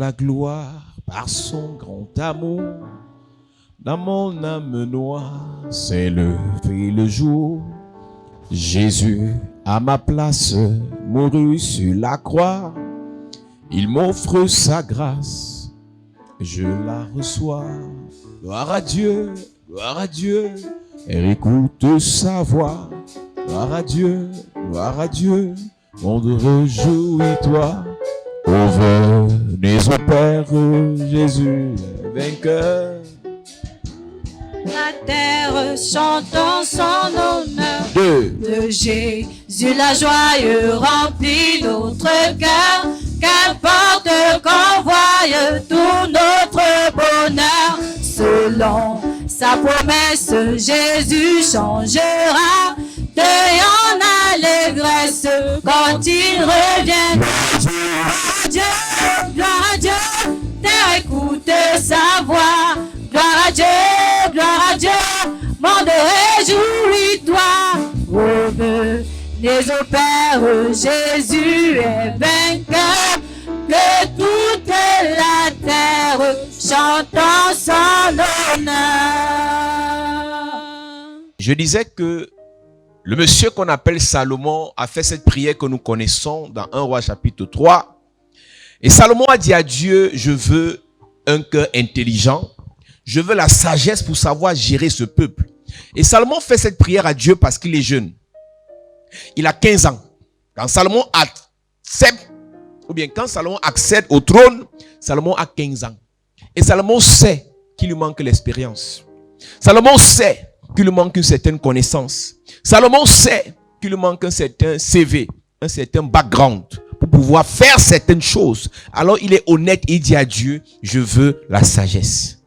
la gloire, par son grand amour. Dans mon âme noire s'est levé le jour. Jésus, à ma place, mourut sur la croix. Il m'offre sa grâce, je la reçois. Gloire à Dieu, et écoute sa voix. Gloire à Dieu, monde réjouis-toi. Ô venez au Père, Jésus est vainqueur. La terre chantons son honneur. De Jésus la joie remplit notre cœur. Qu'importe qu'on voie tout notre bonheur. Selon sa promesse, Jésus changera. Deuil en allégresse quand il revient. Gloire à Dieu, terre écoute sa voix. Gloire à Dieu, monde réjouis-toi. Revenez au Père, Jésus est vainqueur. Que toute la terre chante son honneur. Je disais que le monsieur qu'on appelle Salomon a fait cette prière que nous connaissons dans 1 Roi chapitre 3. Et Salomon a dit à Dieu, je veux un cœur intelligent. Je veux la sagesse pour savoir gérer ce peuple. Et Salomon fait cette prière à Dieu parce qu'il est jeune. Il a 15 ans. Quand Salomon accède au trône, Salomon a 15 ans. Et Salomon sait qu'il lui manque l'expérience. Salomon sait qu'il lui manque une certaine connaissance. Salomon sait qu'il lui manque un certain CV, un certain background pour pouvoir faire certaines choses. Alors il est honnête et il dit à Dieu, je veux la sagesse.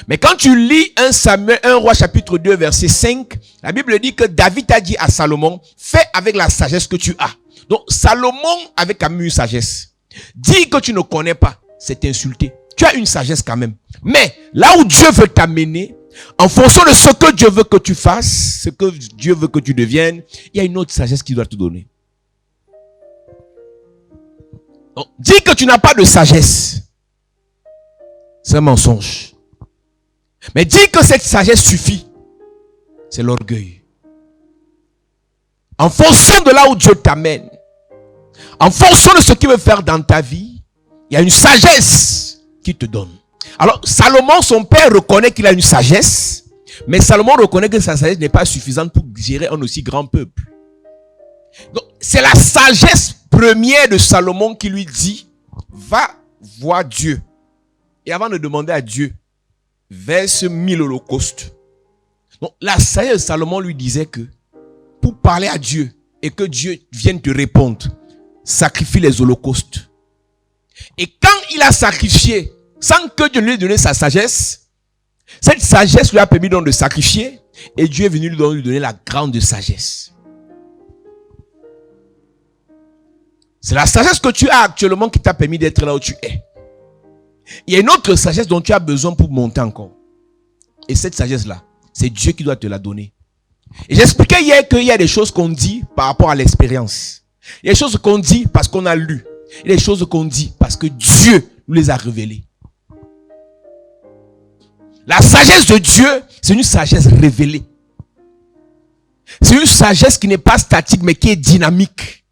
Mais quand tu lis 1 Roi chapitre 2 verset 5, la Bible dit que David a dit à Salomon, fais avec la sagesse que tu as. Donc Salomon avait quand même une sagesse. Dis que tu ne connais pas, c'est insulter. Tu as une sagesse quand même. Mais là où Dieu veut t'amener, en fonction de ce que Dieu veut que tu fasses, ce que Dieu veut que tu deviennes, il y a une autre sagesse qu'il doit te donner. Donc, dis que tu n'as pas de sagesse. C'est un mensonge. Mais dis que cette sagesse suffit. C'est l'orgueil. En fonction de là où Dieu t'amène, en fonction de ce qu'il veut faire dans ta vie, il y a une sagesse qu'il te donne. Alors, Salomon, son père, reconnaît qu'il a une sagesse, mais Salomon reconnaît que sa sagesse n'est pas suffisante pour gérer un aussi grand peuple. Donc, c'est la sagesse première de Salomon qui lui dit, va voir Dieu. Et avant de demander à Dieu, verse 1000 holocaustes. Donc, la sagesse de Salomon lui disait que, pour parler à Dieu et que Dieu vienne te répondre, sacrifie les holocaustes. Et quand il a sacrifié, sans que Dieu lui ait donné sa sagesse, cette sagesse lui a permis donc de sacrifier et Dieu est venu lui donner la grande sagesse. C'est la sagesse que tu as actuellement qui t'a permis d'être là où tu es. Il y a une autre sagesse dont tu as besoin pour monter encore. Et cette sagesse-là, c'est Dieu qui doit te la donner. Et j'expliquais hier qu'il y a des choses qu'on dit par rapport à l'expérience. Il y a des choses qu'on dit parce qu'on a lu. Il y a des choses qu'on dit parce que Dieu nous les a révélées. La sagesse de Dieu, c'est une sagesse révélée. C'est une sagesse qui n'est pas statique mais qui est dynamique.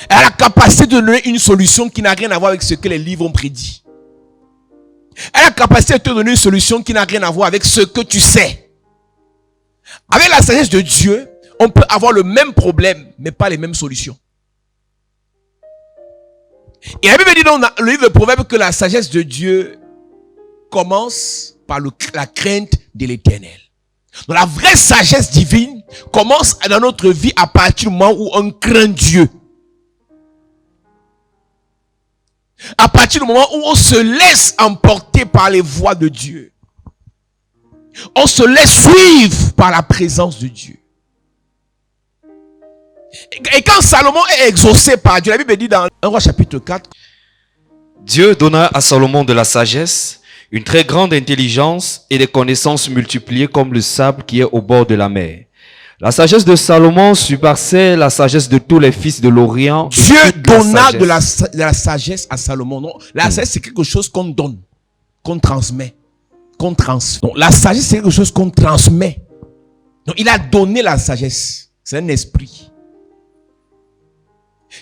Elle a la capacité de donner une solution qui n'a rien à voir avec ce que les livres ont prédit. Elle a la capacité de te donner une solution qui n'a rien à voir avec ce que tu sais. Avec la sagesse de Dieu, on peut avoir le même problème, mais pas les mêmes solutions. Et la Bible dit dans le livre de Proverbes que la sagesse de Dieu commence par la crainte de l'Éternel. Donc la vraie sagesse divine commence dans notre vie à partir du moment où on craint Dieu. À partir du moment où on se laisse emporter par les voies de Dieu. On se laisse suivre par la présence de Dieu. Et quand Salomon est exaucé par Dieu, la Bible dit dans 1 Roi chapitre 4. Dieu donna à Salomon de la sagesse, une très grande intelligence et des connaissances multipliées comme le sable qui est au bord de la mer. La sagesse de Salomon surpassait la sagesse de tous les fils de l'Orient. Dieu donna de la sagesse à Salomon. Non, la sagesse, c'est quelque chose qu'on donne, qu'on transmet, qu'on transmet. Donc, la sagesse, c'est quelque chose qu'on transmet. Donc, il a donné la sagesse. C'est un esprit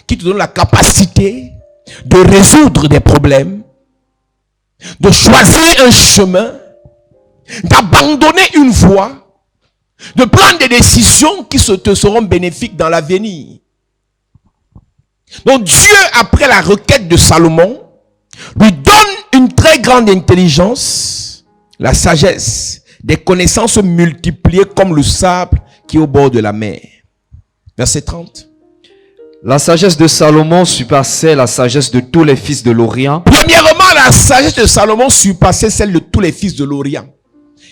qui te donne la capacité de résoudre des problèmes, de choisir un chemin, d'abandonner une voie, de prendre des décisions qui te seront bénéfiques dans l'avenir. Donc Dieu, après la requête de Salomon, lui donne une très grande intelligence, la sagesse, des connaissances multipliées comme le sable qui est au bord de la mer. Verset 30. La sagesse de Salomon surpassait la sagesse de tous les fils de l'Orient. Premièrement, la sagesse de Salomon surpassait celle de tous les fils de l'Orient.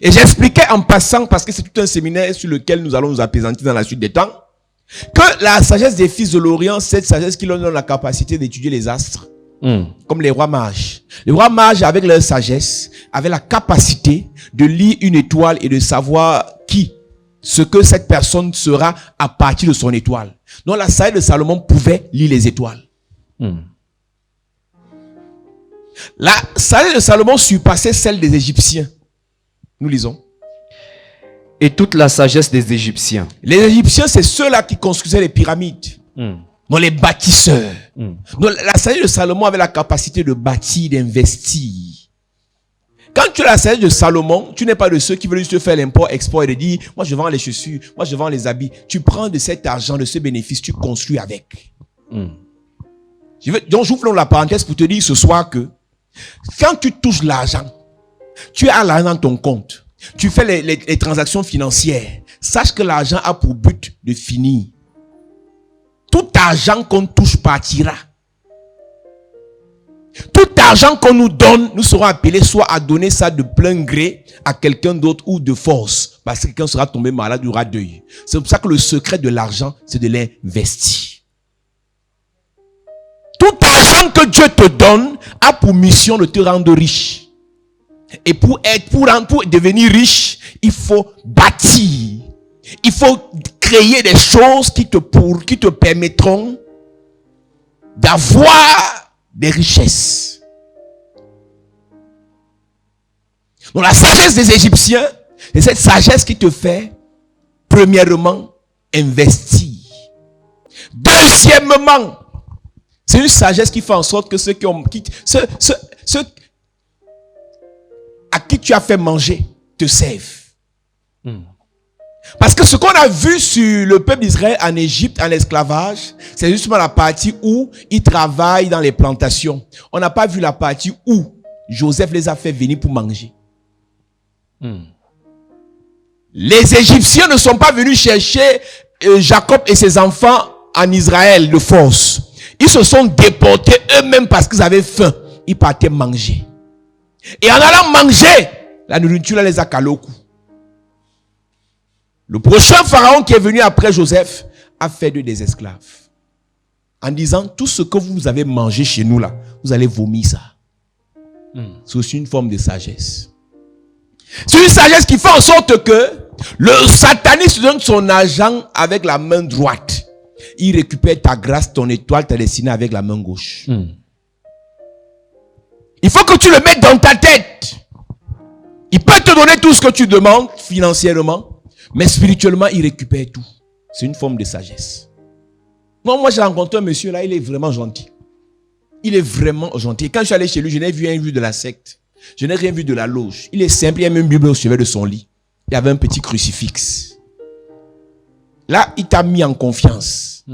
Et j'expliquais en passant, parce que c'est tout un séminaire sur lequel nous allons nous apaisantir dans la suite des temps, que la sagesse des fils de l'Orient, c'est cette sagesse qui leur donne la capacité d'étudier les astres, comme les rois mages. Les rois mages, avec leur sagesse, avaient la capacité de lire une étoile et de savoir ce que cette personne sera à partir de son étoile. Donc la sagesse de Salomon pouvait lire les étoiles. La sagesse de Salomon surpassait celle des Égyptiens. Nous lisons. Et toute la sagesse des Égyptiens. Les Égyptiens, c'est ceux-là qui construisaient les pyramides. Donc les bâtisseurs. Donc la sagesse de Salomon avait la capacité de bâtir, d'investir. Quand tu as la sagesse de Salomon, tu n'es pas de ceux qui veulent juste faire l'import-export et de dire, moi je vends les chaussures, moi je vends les habits. Tu prends de cet argent, de ce bénéfice, tu construis avec. Donc j'ouvre la parenthèse pour te dire ce soir que quand tu touches l'argent, tu as l'argent dans ton compte, tu fais les transactions financières, sache que l'argent a pour but de finir. Tout argent qu'on touche partira. Tout argent qu'on nous donne, nous serons appelés soit à donner ça de plein gré à quelqu'un d'autre ou de force. Parce que quelqu'un sera tombé malade, il y aura deuil. C'est pour ça que le secret de l'argent, c'est de l'investir. Tout argent que Dieu te donne a pour mission de te rendre riche. Et pour devenir riche, il faut bâtir. Il faut créer des choses qui te permettront d'avoir des richesses. Donc la sagesse des Égyptiens, c'est cette sagesse qui te fait, premièrement, investir. Deuxièmement, c'est une sagesse qui fait en sorte que ceux à qui tu as fait manger te servent. Parce que ce qu'on a vu sur le peuple d'Israël en Égypte, en esclavage, c'est justement la partie où ils travaillent dans les plantations. On n'a pas vu la partie où Joseph les a fait venir pour manger. Les Égyptiens ne sont pas venus chercher Jacob et ses enfants en Israël de force. Ils se sont déportés eux-mêmes parce qu'ils avaient faim. Ils partaient manger. Et en allant manger, la nourriture les a calés au cou. Le prochain pharaon qui est venu après Joseph a fait d'eux des esclaves. En disant, tout ce que vous avez mangé chez nous là, vous allez vomir ça. C'est aussi une forme de sagesse. C'est une sagesse qui fait en sorte que le sataniste donne son argent avec la main droite. Il récupère ta grâce, ton étoile, ta destinée avec la main gauche. Il faut que tu le mettes dans ta tête. Il peut te donner tout ce que tu demandes financièrement. Mais spirituellement, il récupère tout. C'est une forme de sagesse. Moi j'ai rencontré un monsieur là, il est vraiment gentil. Il est vraiment gentil. Quand je suis allé chez lui, je n'ai rien vu de la secte. Je n'ai rien vu de la loge. Il est simple, il y a même une Bible au chevet de son lit. Il y avait un petit crucifix. Là, il t'a mis en confiance.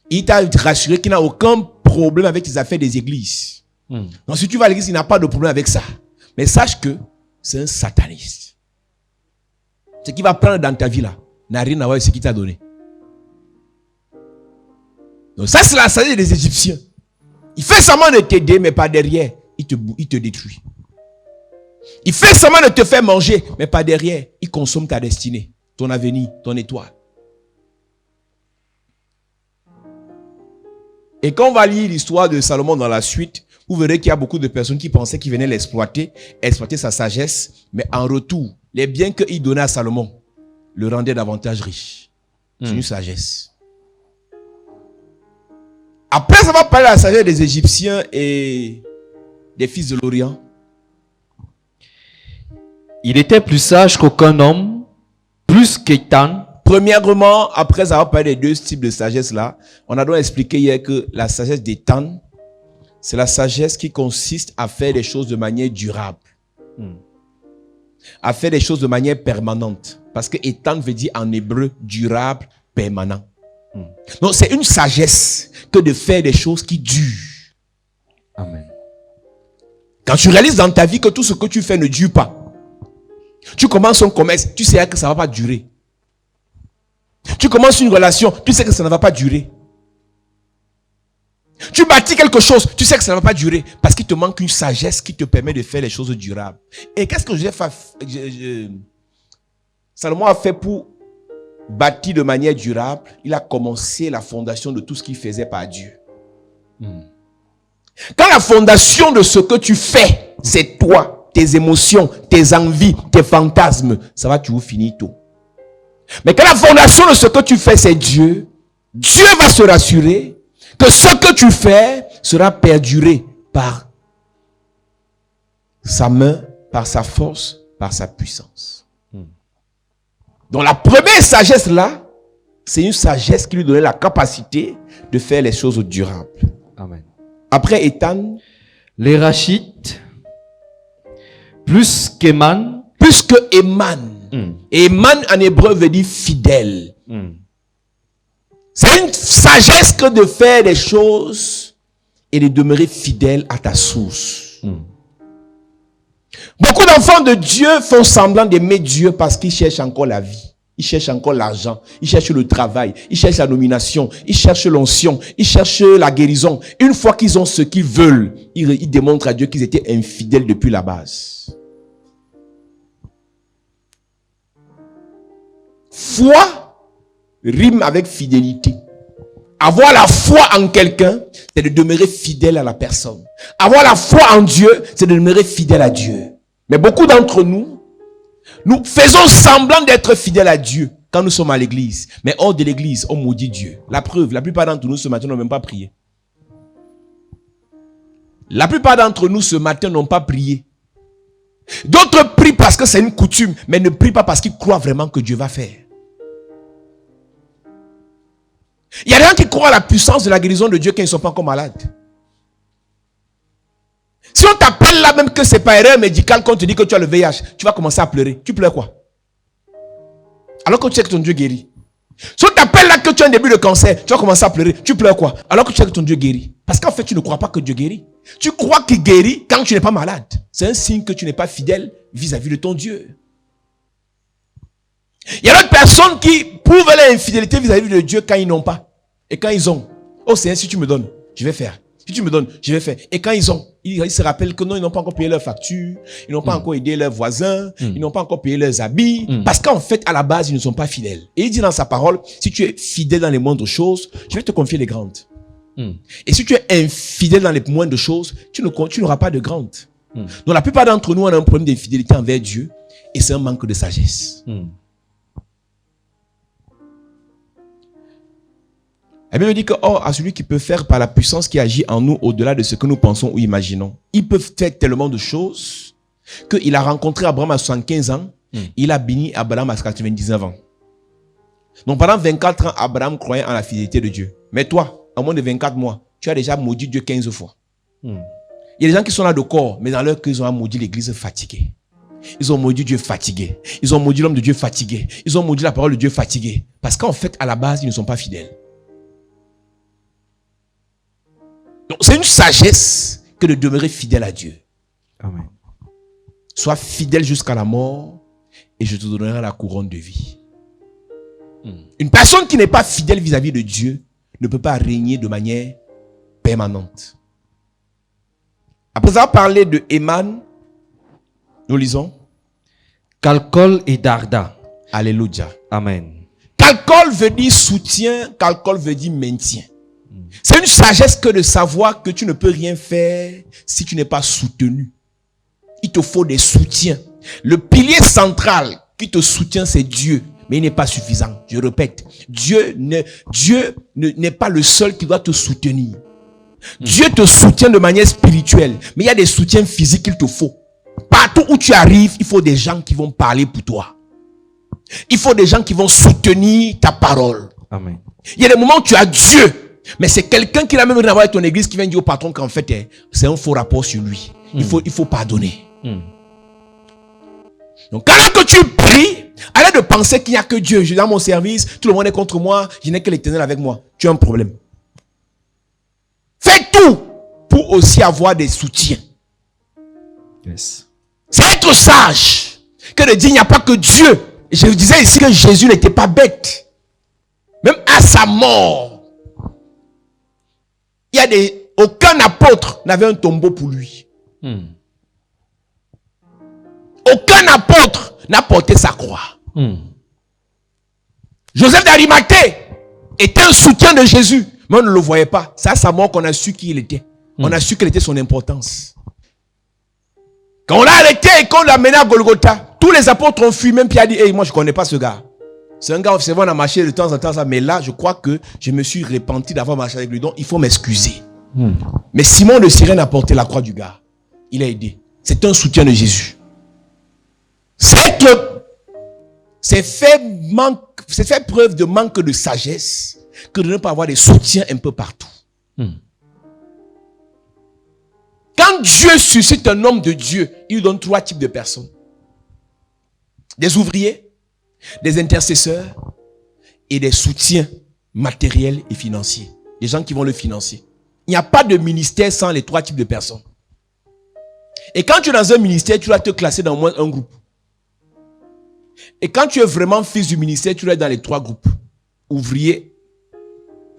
Il t'a rassuré qu'il n'a aucun problème avec les affaires des églises. Donc si tu vas à l'église, il n'a pas de problème avec ça. Mais sache que c'est un sataniste. Ce qu'il va prendre dans ta vie là n'a rien à voir avec ce qu'il t'a donné. Donc ça, c'est la sagesse des Égyptiens. Il fait semblant de t'aider, mais par derrière, il te détruit. Il fait semblant de te faire manger, mais par derrière, il consomme ta destinée, ton avenir, ton étoile. Et quand on va lire l'histoire de Salomon dans la suite, vous verrez qu'il y a beaucoup de personnes qui pensaient qu'il venait l'exploiter, exploiter sa sagesse, mais en retour, les biens qu'il donnait à Salomon le rendaient davantage riche. C'est une sagesse. Après, ça va parler de la sagesse des Égyptiens et des fils de l'Orient. Il était plus sage qu'aucun homme, plus qu'Étan. Premièrement, après avoir parlé des deux types de sagesse là, on a donc expliqué hier que la sagesse d'Étan, c'est la sagesse qui consiste à faire des choses de manière durable. À faire des choses de manière permanente. Parce que Étan veut dire en hébreu durable, permanent. Donc c'est une sagesse que de faire des choses qui durent. Amen. Quand tu réalises dans ta vie que tout ce que tu fais ne dure pas, tu commences un commerce, tu sais que ça ne va pas durer. Tu commences une relation, tu sais que ça ne va pas durer. Tu bâtis quelque chose, tu sais que ça ne va pas durer. Parce qu'il te manque une sagesse qui te permet de faire les choses durables. Et qu'est-ce que Salomon a fait pour bâtir de manière durable? Il a commencé la fondation de tout ce qu'il faisait par Dieu. Quand la fondation de ce que tu fais, c'est toi, tes émotions, tes envies, tes fantasmes, ça va toujours finir tôt. Mais quand la fondation de ce que tu fais, c'est Dieu, Dieu va se rassurer que ce que tu fais sera perduré par sa main, par sa force, par sa puissance. Donc la première sagesse là, c'est une sagesse qui lui donnait la capacité de faire les choses durables. Amen. Après Étan, Les Rachites, plus qu'Éman. plus que Éman. Éman en hébreu veut dire fidèle. C'est une sagesse que de faire des choses et de demeurer fidèle à ta source. Beaucoup d'enfants de Dieu font semblant d'aimer Dieu parce qu'ils cherchent encore la vie. Ils cherchent encore l'argent. Ils cherchent le travail. Ils cherchent la nomination. Ils cherchent l'onction. Ils cherchent la guérison. Une fois qu'ils ont ce qu'ils veulent, ils démontrent à Dieu qu'ils étaient infidèles depuis la base. Foi rime avec fidélité. Avoir la foi en quelqu'un, c'est de demeurer fidèle à la personne. Avoir la foi en Dieu, c'est de demeurer fidèle à Dieu. Mais beaucoup d'entre nous, nous faisons semblant d'être fidèles à Dieu quand nous sommes à l'église. Mais hors de l'église, on maudit Dieu. La preuve, la plupart d'entre nous ce matin n'ont même pas prié. La plupart d'entre nous ce matin n'ont pas prié. D'autres prient parce que c'est une coutume, mais ne prient pas parce qu'ils croient vraiment que Dieu va faire. Il y a des gens qui croient à la puissance de la guérison de Dieu quand ils ne sont pas encore malades. Si on t'appelle là même que c'est pas erreur médicale, quand on te dit que tu as le VIH, tu vas commencer à pleurer. Tu pleures quoi? Alors que tu sais que ton Dieu guérit. Si on t'appelle là que tu as un début de cancer, tu vas commencer à pleurer. Tu pleures quoi? Alors que tu sais que ton Dieu guérit. Parce qu'en fait, tu ne crois pas que Dieu guérit. Tu crois qu'il guérit quand tu n'es pas malade. C'est un signe que tu n'es pas fidèle vis-à-vis de ton Dieu. Il y a d'autres personnes qui prouvent leur infidélité vis-à-vis de Dieu quand ils n'ont pas. Et quand ils ont, oh Seigneur, si tu me donnes, je vais faire. Si tu me donnes, je vais faire. Et quand ils ont, ils se rappellent que non, ils n'ont pas encore payé leurs factures, ils n'ont pas encore aidé leurs voisins, ils n'ont pas encore payé leurs habits, parce qu'en fait, à la base, ils ne sont pas fidèles. Et il dit dans sa parole, si tu es fidèle dans les moindres choses, je vais te confier les grandes. Et si tu es infidèle dans les moindres choses, tu n'auras pas de grandes. Donc la plupart d'entre nous, on a un problème d'infidélité envers Dieu, et c'est un manque de sagesse. La Bible dit que, oh, à celui qui peut faire par la puissance qui agit en nous au-delà de ce que nous pensons ou imaginons. Il peut faire tellement de choses qu'il a rencontré Abraham à 75 ans, il a béni Abraham à 99 ans. Donc pendant 24 ans, Abraham croyait en la fidélité de Dieu. Mais toi, en moins de 24 mois, tu as déjà maudit Dieu 15 fois. Il y a des gens qui sont là de corps, mais dans leur cœur, ils ont maudit l'église fatiguée. Ils ont maudit Dieu fatigué. Ils ont maudit l'homme de Dieu fatigué. Ils ont maudit la parole de Dieu fatigué. Parce qu'en fait, à la base, ils ne sont pas fidèles. Donc, c'est une sagesse que de demeurer fidèle à Dieu. Amen. Sois fidèle jusqu'à la mort et je te donnerai la couronne de vie. Une personne qui n'est pas fidèle vis-à-vis de Dieu ne peut pas régner de manière permanente. Après avoir parlé de Éman, nous lisons Calcol et Darda. Alléluia. Amen. Calcol veut dire soutien, calcol veut dire maintien. C'est une sagesse que de savoir que tu ne peux rien faire si tu n'es pas soutenu. Il te faut des soutiens. Le pilier central qui te soutient, c'est Dieu. Mais il n'est pas suffisant. Je répète, Dieu n'est pas le seul qui doit te soutenir. Dieu te soutient de manière spirituelle, mais il y a des soutiens physiques qu'il te faut. Partout où tu arrives, il faut des gens qui vont parler pour toi. Il faut des gens qui vont soutenir ta parole. Amen. Il y a des moments où tu as Dieu, mais c'est quelqu'un qui n'a même rien à voir avec ton église qui vient dire au patron qu'en fait, c'est un faux rapport sur lui. Il faut pardonner. Donc, quand que tu pries, arrête de penser qu'il n'y a que Dieu. Je suis dans mon service, tout le monde est contre moi, je n'ai que l'Éternel avec moi. Tu as un problème. Fais tout pour aussi avoir des soutiens. Yes. C'est être sage que de dire il n'y a pas que Dieu. Je vous disais ici que Jésus n'était pas bête. Même à sa mort, aucun apôtre n'avait un tombeau pour lui. Aucun apôtre n'a porté sa croix. Joseph d'Arimathée était un soutien de Jésus, mais on ne le voyait pas. C'est à sa mort qu'on a su qui il était. On a su quelle était son importance. Quand on l'a arrêté et qu'on l'a mené à Golgotha, tous les apôtres ont fui. Même Pierre a dit, hey, moi je ne connais pas ce gars. C'est un gars, c'est vrai, on a marché de temps en temps, mais là, je crois que je me suis repenti d'avoir marché avec lui. Donc, il faut m'excuser. Mais Simon de Cyrène a porté la croix du gars. Il a aidé. C'est un soutien de Jésus. C'est fait preuve de manque de sagesse que de ne pas avoir des soutiens un peu partout. Quand Dieu suscite un homme de Dieu, il donne 3 types de personnes. Des ouvriers, des intercesseurs et des soutiens matériels et financiers. Des gens qui vont le financer. Il n'y a pas de ministère sans les 3 types de personnes. Et quand tu es dans un ministère, tu dois te classer dans au moins un groupe. Et quand tu es vraiment fils du ministère, tu dois être dans les 3 groupes. Ouvriers,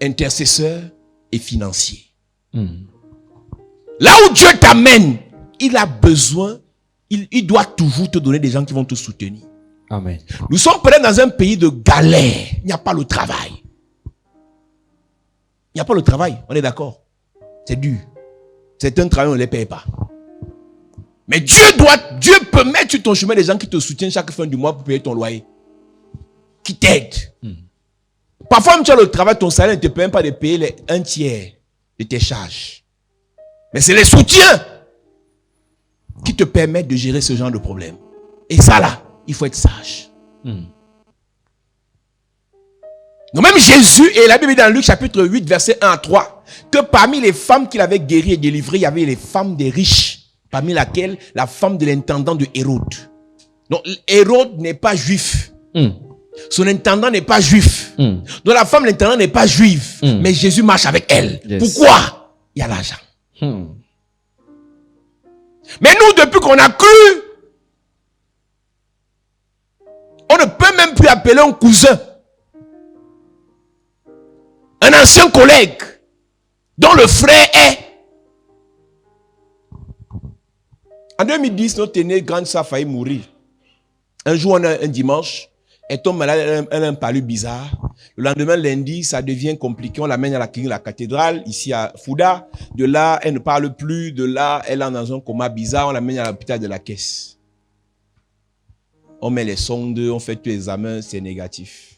intercesseurs et financiers. Là où Dieu t'amène, il a besoin, il doit toujours te donner des gens qui vont te soutenir. Amen. Nous sommes peut-être dans un pays de galère. Il n'y a pas le travail. Il n'y a pas le travail, on est d'accord. C'est dur. C'est un travail, on ne les paye pas. Mais Dieu peut mettre sur ton chemin des gens qui te soutiennent chaque fin du mois pour payer ton loyer. Qui t'aident. Parfois, même tu as le travail, ton salaire ne te permet pas de payer un tiers de tes charges. Mais c'est les soutiens qui te permettent de gérer ce genre de problème. Et ça là, il faut être sage. Donc même Jésus, et la Bible dit dans Luc chapitre 8, verset 1 à 3, que parmi les femmes qu'il avait guéries et délivrées, il y avait les femmes des riches, parmi laquelle la femme de l'intendant de Hérode. Donc Hérode n'est pas juif. Son intendant n'est pas juif. Donc la femme de l'intendant n'est pas juive. Mais Jésus marche avec elle. Yes. Pourquoi? Il y a l'argent. Mais nous, depuis qu'on a cru, on ne peut même plus appeler un cousin, un ancien collègue, dont le frère est. En 2010, notre aînée grande sœur a failli mourir. Un jour, un dimanche, elle tombe malade, elle a un palu bizarre. Le lendemain, lundi, ça devient compliqué. On l'amène à la clinique, la cathédrale, ici à Fouda. De là, elle ne parle plus. De là, elle est dans un coma bizarre. On l'amène à l'hôpital de la Caisse. On met les sondes, on fait tous les examens, c'est négatif.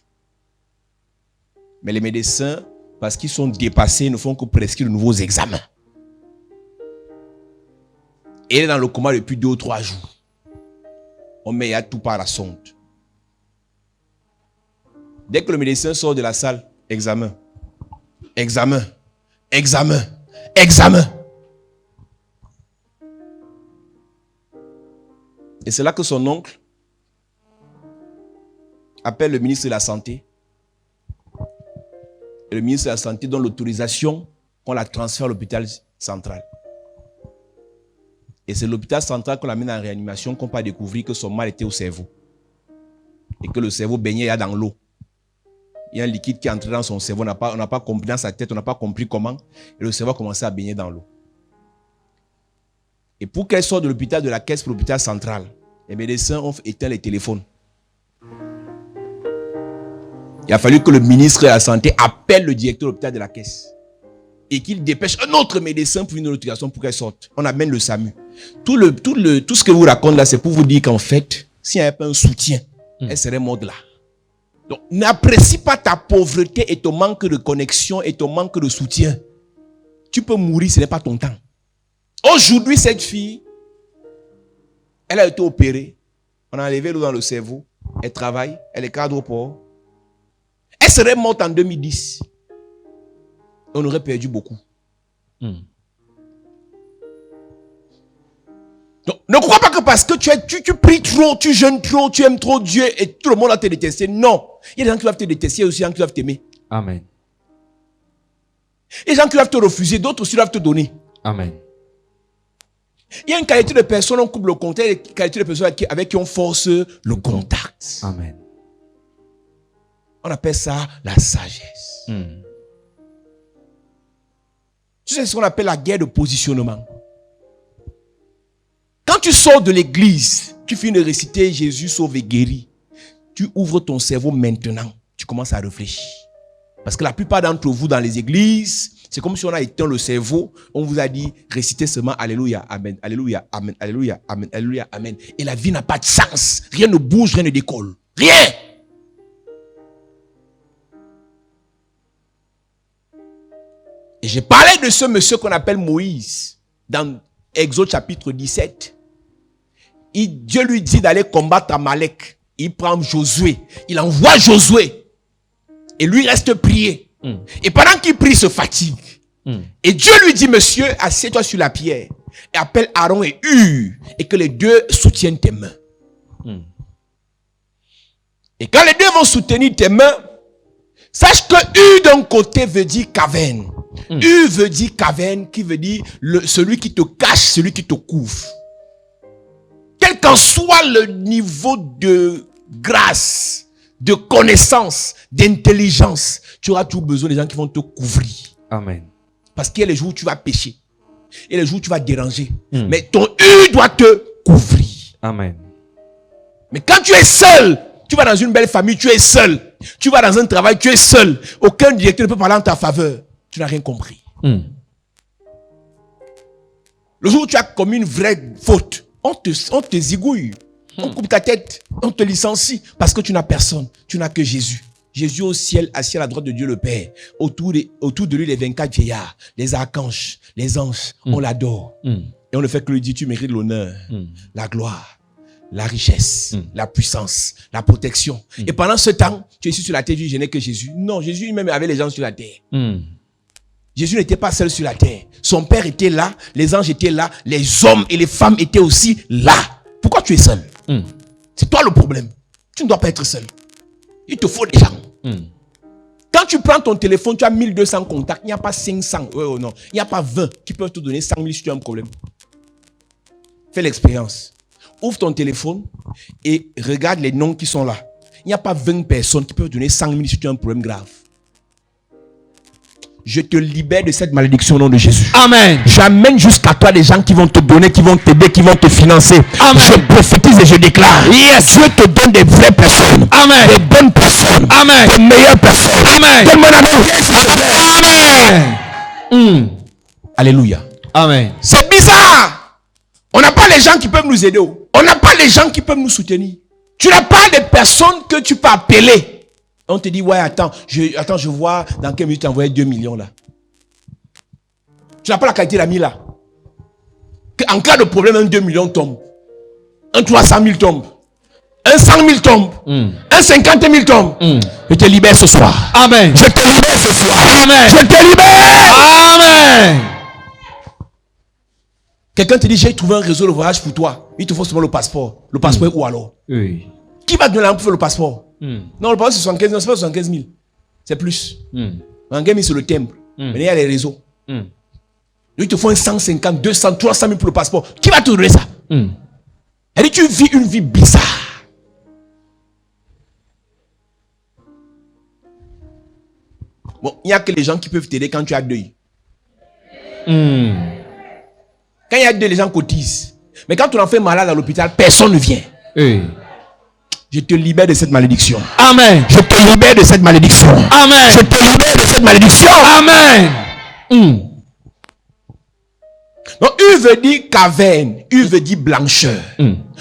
Mais les médecins, parce qu'ils sont dépassés, ne font que prescrire de nouveaux examens. Et elle est dans le coma depuis 2 ou 3 jours. On met tout par la sonde. Dès que le médecin sort de la salle, examen, examen, examen, examen. Et c'est là que son oncle appelle le ministre de la Santé. Et le ministre de la Santé donne l'autorisation qu'on la transfère à l'hôpital central. Et c'est l'hôpital central qu'on l'amène en réanimation qu'on peut découvrir que son mal était au cerveau. Et que le cerveau baignait dans l'eau. Il y a un liquide qui est entré dans son cerveau, on n'a pas compris dans sa tête, on n'a pas compris comment. Et le cerveau a commencé à baigner dans l'eau. Et pour qu'elle sorte de l'hôpital de la Caisse pour l'hôpital central, les médecins ont éteint les téléphones. Il a fallu que le ministre de la Santé appelle le directeur de l'hôpital de la Caisse. Et qu'il dépêche un autre médecin pour une autorisation pour qu'elle sorte. On amène le SAMU. Tout ce que vous raconte là, c'est pour vous dire qu'en fait, s'il n'y avait pas un soutien, elle serait morte là. Donc, n'apprécie pas ta pauvreté et ton manque de connexion et ton manque de soutien. Tu peux mourir, ce n'est pas ton temps. Aujourd'hui, cette fille, elle a été opérée. On a enlevé l'eau dans le cerveau. Elle travaille. Elle est cadre au port. Elle serait morte en 2010. On aurait perdu beaucoup. Donc, ne crois pas que parce que tu pries trop, tu jeûnes trop, tu aimes trop Dieu et tout le monde va te détester. Non. Il y a des gens qui doivent te détester, il y a aussi des gens qui doivent t'aimer. Amen. Il y a des gens qui doivent te refuser, d'autres aussi doivent te donner. Amen. Il y a une qualité de personne, on coupe le contact, et une qualité de personne avec qui on force le contact. Amen. On appelle ça la sagesse. Tu sais ce qu'on appelle la guerre de positionnement. Quand tu sors de l'église, tu finis de réciter Jésus sauve et guérit. Tu ouvres ton cerveau maintenant. Tu commences à réfléchir. Parce que la plupart d'entre vous dans les églises, c'est comme si on a éteint le cerveau. On vous a dit récitez seulement Alléluia, Amen, Alléluia, Amen, Alléluia, Amen, Alléluia, Amen. Et la vie n'a pas de sens. Rien ne bouge, rien ne décolle. Rien. Et j'ai parlé de ce monsieur qu'on appelle Moïse dans Exode chapitre 17. Dieu lui dit d'aller combattre Amalek. Il prend Josué. Il envoie Josué. Et lui reste prier. Et pendant qu'il prie, il se fatigue. Et Dieu lui dit, monsieur, assieds-toi sur la pierre. Et appelle Aaron et Hur. Et que les deux soutiennent tes mains. Et quand les deux vont soutenir tes mains, sache que Hur d'un côté veut dire caverne. Hur veut dire caverne, qui veut dire celui qui te cache, celui qui te couvre. Quel qu'en soit le niveau de grâce, de connaissance, d'intelligence, tu auras toujours besoin des gens qui vont te couvrir. Amen. Parce qu'il y a les jours où tu vas pécher. Et les jours où tu vas déranger. Mais ton Hur doit te couvrir. Amen. Mais quand tu es seul, tu vas dans une belle famille, tu es seul. Tu vas dans un travail, tu es seul. Aucun directeur ne peut parler en ta faveur. Tu n'as rien compris. Le jour où tu as commis une vraie faute, on te zigouille. On coupe ta tête. On te licencie. Parce que tu n'as personne. Tu n'as que Jésus. Jésus au ciel, assis à la droite de Dieu le Père. Autour de lui, les 24 vieillards, les archanges, les anges. On l'adore. Et on ne fait que lui dire, tu mérites l'honneur, la gloire, la richesse, la puissance, la protection. Et pendant ce temps, tu es ici sur la terre, tu dis, je n'ai que Jésus. Non, Jésus lui-même avait les gens sur la terre. Jésus n'était pas seul sur la terre. Son Père était là, les anges étaient là, les hommes et les femmes étaient aussi là. Pourquoi tu es seul? C'est toi le problème. Tu ne dois pas être seul. Il te faut des gens. Quand tu prends ton téléphone, tu as 1200 contacts. Il n'y a pas 500. Non. Il n'y a pas 20 qui peuvent te donner 100 000 si tu as un problème. Fais l'expérience. Ouvre ton téléphone et regarde les noms qui sont là. Il n'y a pas 20 personnes qui peuvent te donner 100 000 si tu as un problème grave. Je te libère de cette malédiction au nom de Jésus. Amen. J'amène jusqu'à toi des gens qui vont te donner, qui vont t'aider, qui vont te financer. Amen. Je prophétise et je déclare. Yes. Dieu te donne des vraies personnes. Amen. Des bonnes personnes. Amen. Des meilleures personnes. Amen. Donne-moi un amen. Amen. Alléluia. Amen. C'est bizarre. On n'a pas les gens qui peuvent nous aider. On n'a pas les gens qui peuvent nous soutenir. Tu n'as pas des personnes que tu peux appeler. On te dit, ouais, attends, je vois dans quelle minute tu as envoyé 2 millions là. Tu n'as pas la qualité d'ami là. En cas de problème, un 2 millions tombe. Un 300 000 tombe. Un 100 000 tombe. Un 50 000 tombe. Je te libère ce soir. Amen. Je te libère ce soir. Amen. Je te libère. Amen. Quelqu'un te dit, j'ai trouvé un réseau de voyage pour toi. Il te faut seulement le passeport. Le passeport est où alors? Oui. Qui va te donner l'argent pour faire le passeport? Non, le passeport c'est 75 000. C'est pas 75 000. C'est plus. 75 000 c'est le timbre. Mais il y a les réseaux. Il te faut un 150, 200, 300 000 pour le passeport. Qui va te donner ça? Elle dit, tu vis une vie bizarre. Bon, il n'y a que les gens qui peuvent t'aider quand tu as deuil. Quand il y a deuil, les gens cotisent. Mais quand on en fait malade à l'hôpital, personne ne vient. Oui. Je te libère de cette malédiction. Amen. Je te libère de cette malédiction. Amen. Je te libère de cette malédiction. Amen. Donc, U veut dire caverne. U veut dire blancheur.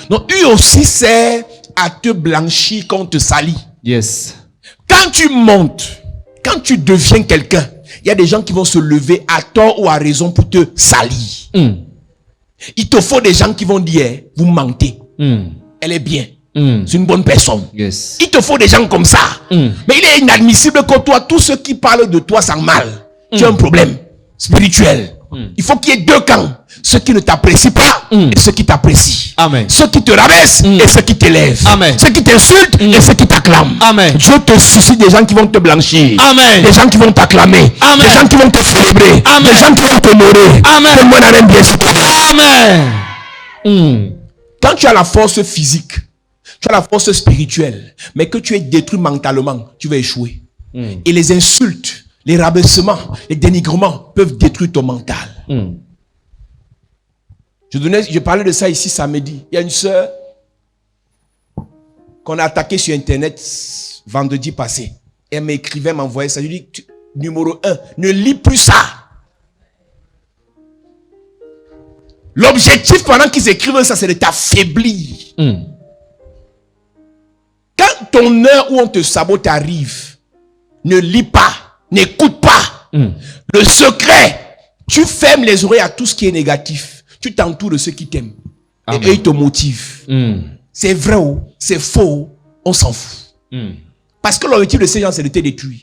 Donc, U aussi sert à te blanchir quand on te salit. Yes. Quand tu montes, quand tu deviens quelqu'un, il y a des gens qui vont se lever à tort ou à raison pour te salir. Il te faut des gens qui vont dire, vous mentez. Elle est bien. C'est une bonne personne. Yes. Il te faut des gens comme ça. Mais il est inadmissible que toi, tous ceux qui parlent de toi sans mal, tu as un problème spirituel. Il faut qu'il y ait deux camps. Ceux qui ne t'apprécient pas et ceux qui t'apprécient. Amen. Ceux qui te rabaissent et ceux qui t'élèvent. Amen. Ceux qui t'insultent et ceux qui t'acclament. Amen. Dieu te suscite des gens qui vont te blanchir. Amen. Des gens qui vont t'acclamer. Amen. Des gens qui vont te célébrer. Amen. Des gens qui vont t'honorer. Amen. Que moi n'aime bien ce Amen. Quand tu as la force physique, tu as la force spirituelle, mais que tu es détruit mentalement, tu vas échouer. Et les insultes, les rabaissements, les dénigrements peuvent détruire ton mental. Je parlais de ça ici samedi. Il y a une sœur qu'on a attaquée sur Internet vendredi passé. Elle m'écrivait, m'envoyait ça. Je lui dis, numéro 1, ne lis plus ça. L'objectif pendant qu'ils écrivent ça, c'est de t'affaiblir. Quand ton heure où on te sabote arrive, ne lis pas, n'écoute pas. Le secret, tu fermes les oreilles à tout ce qui est négatif. Tu t'entoures de ceux qui t'aiment. Et eux, ils te motivent. C'est vrai ou c'est faux, on s'en fout. Parce que l'objectif de ces gens, c'est de te détruire.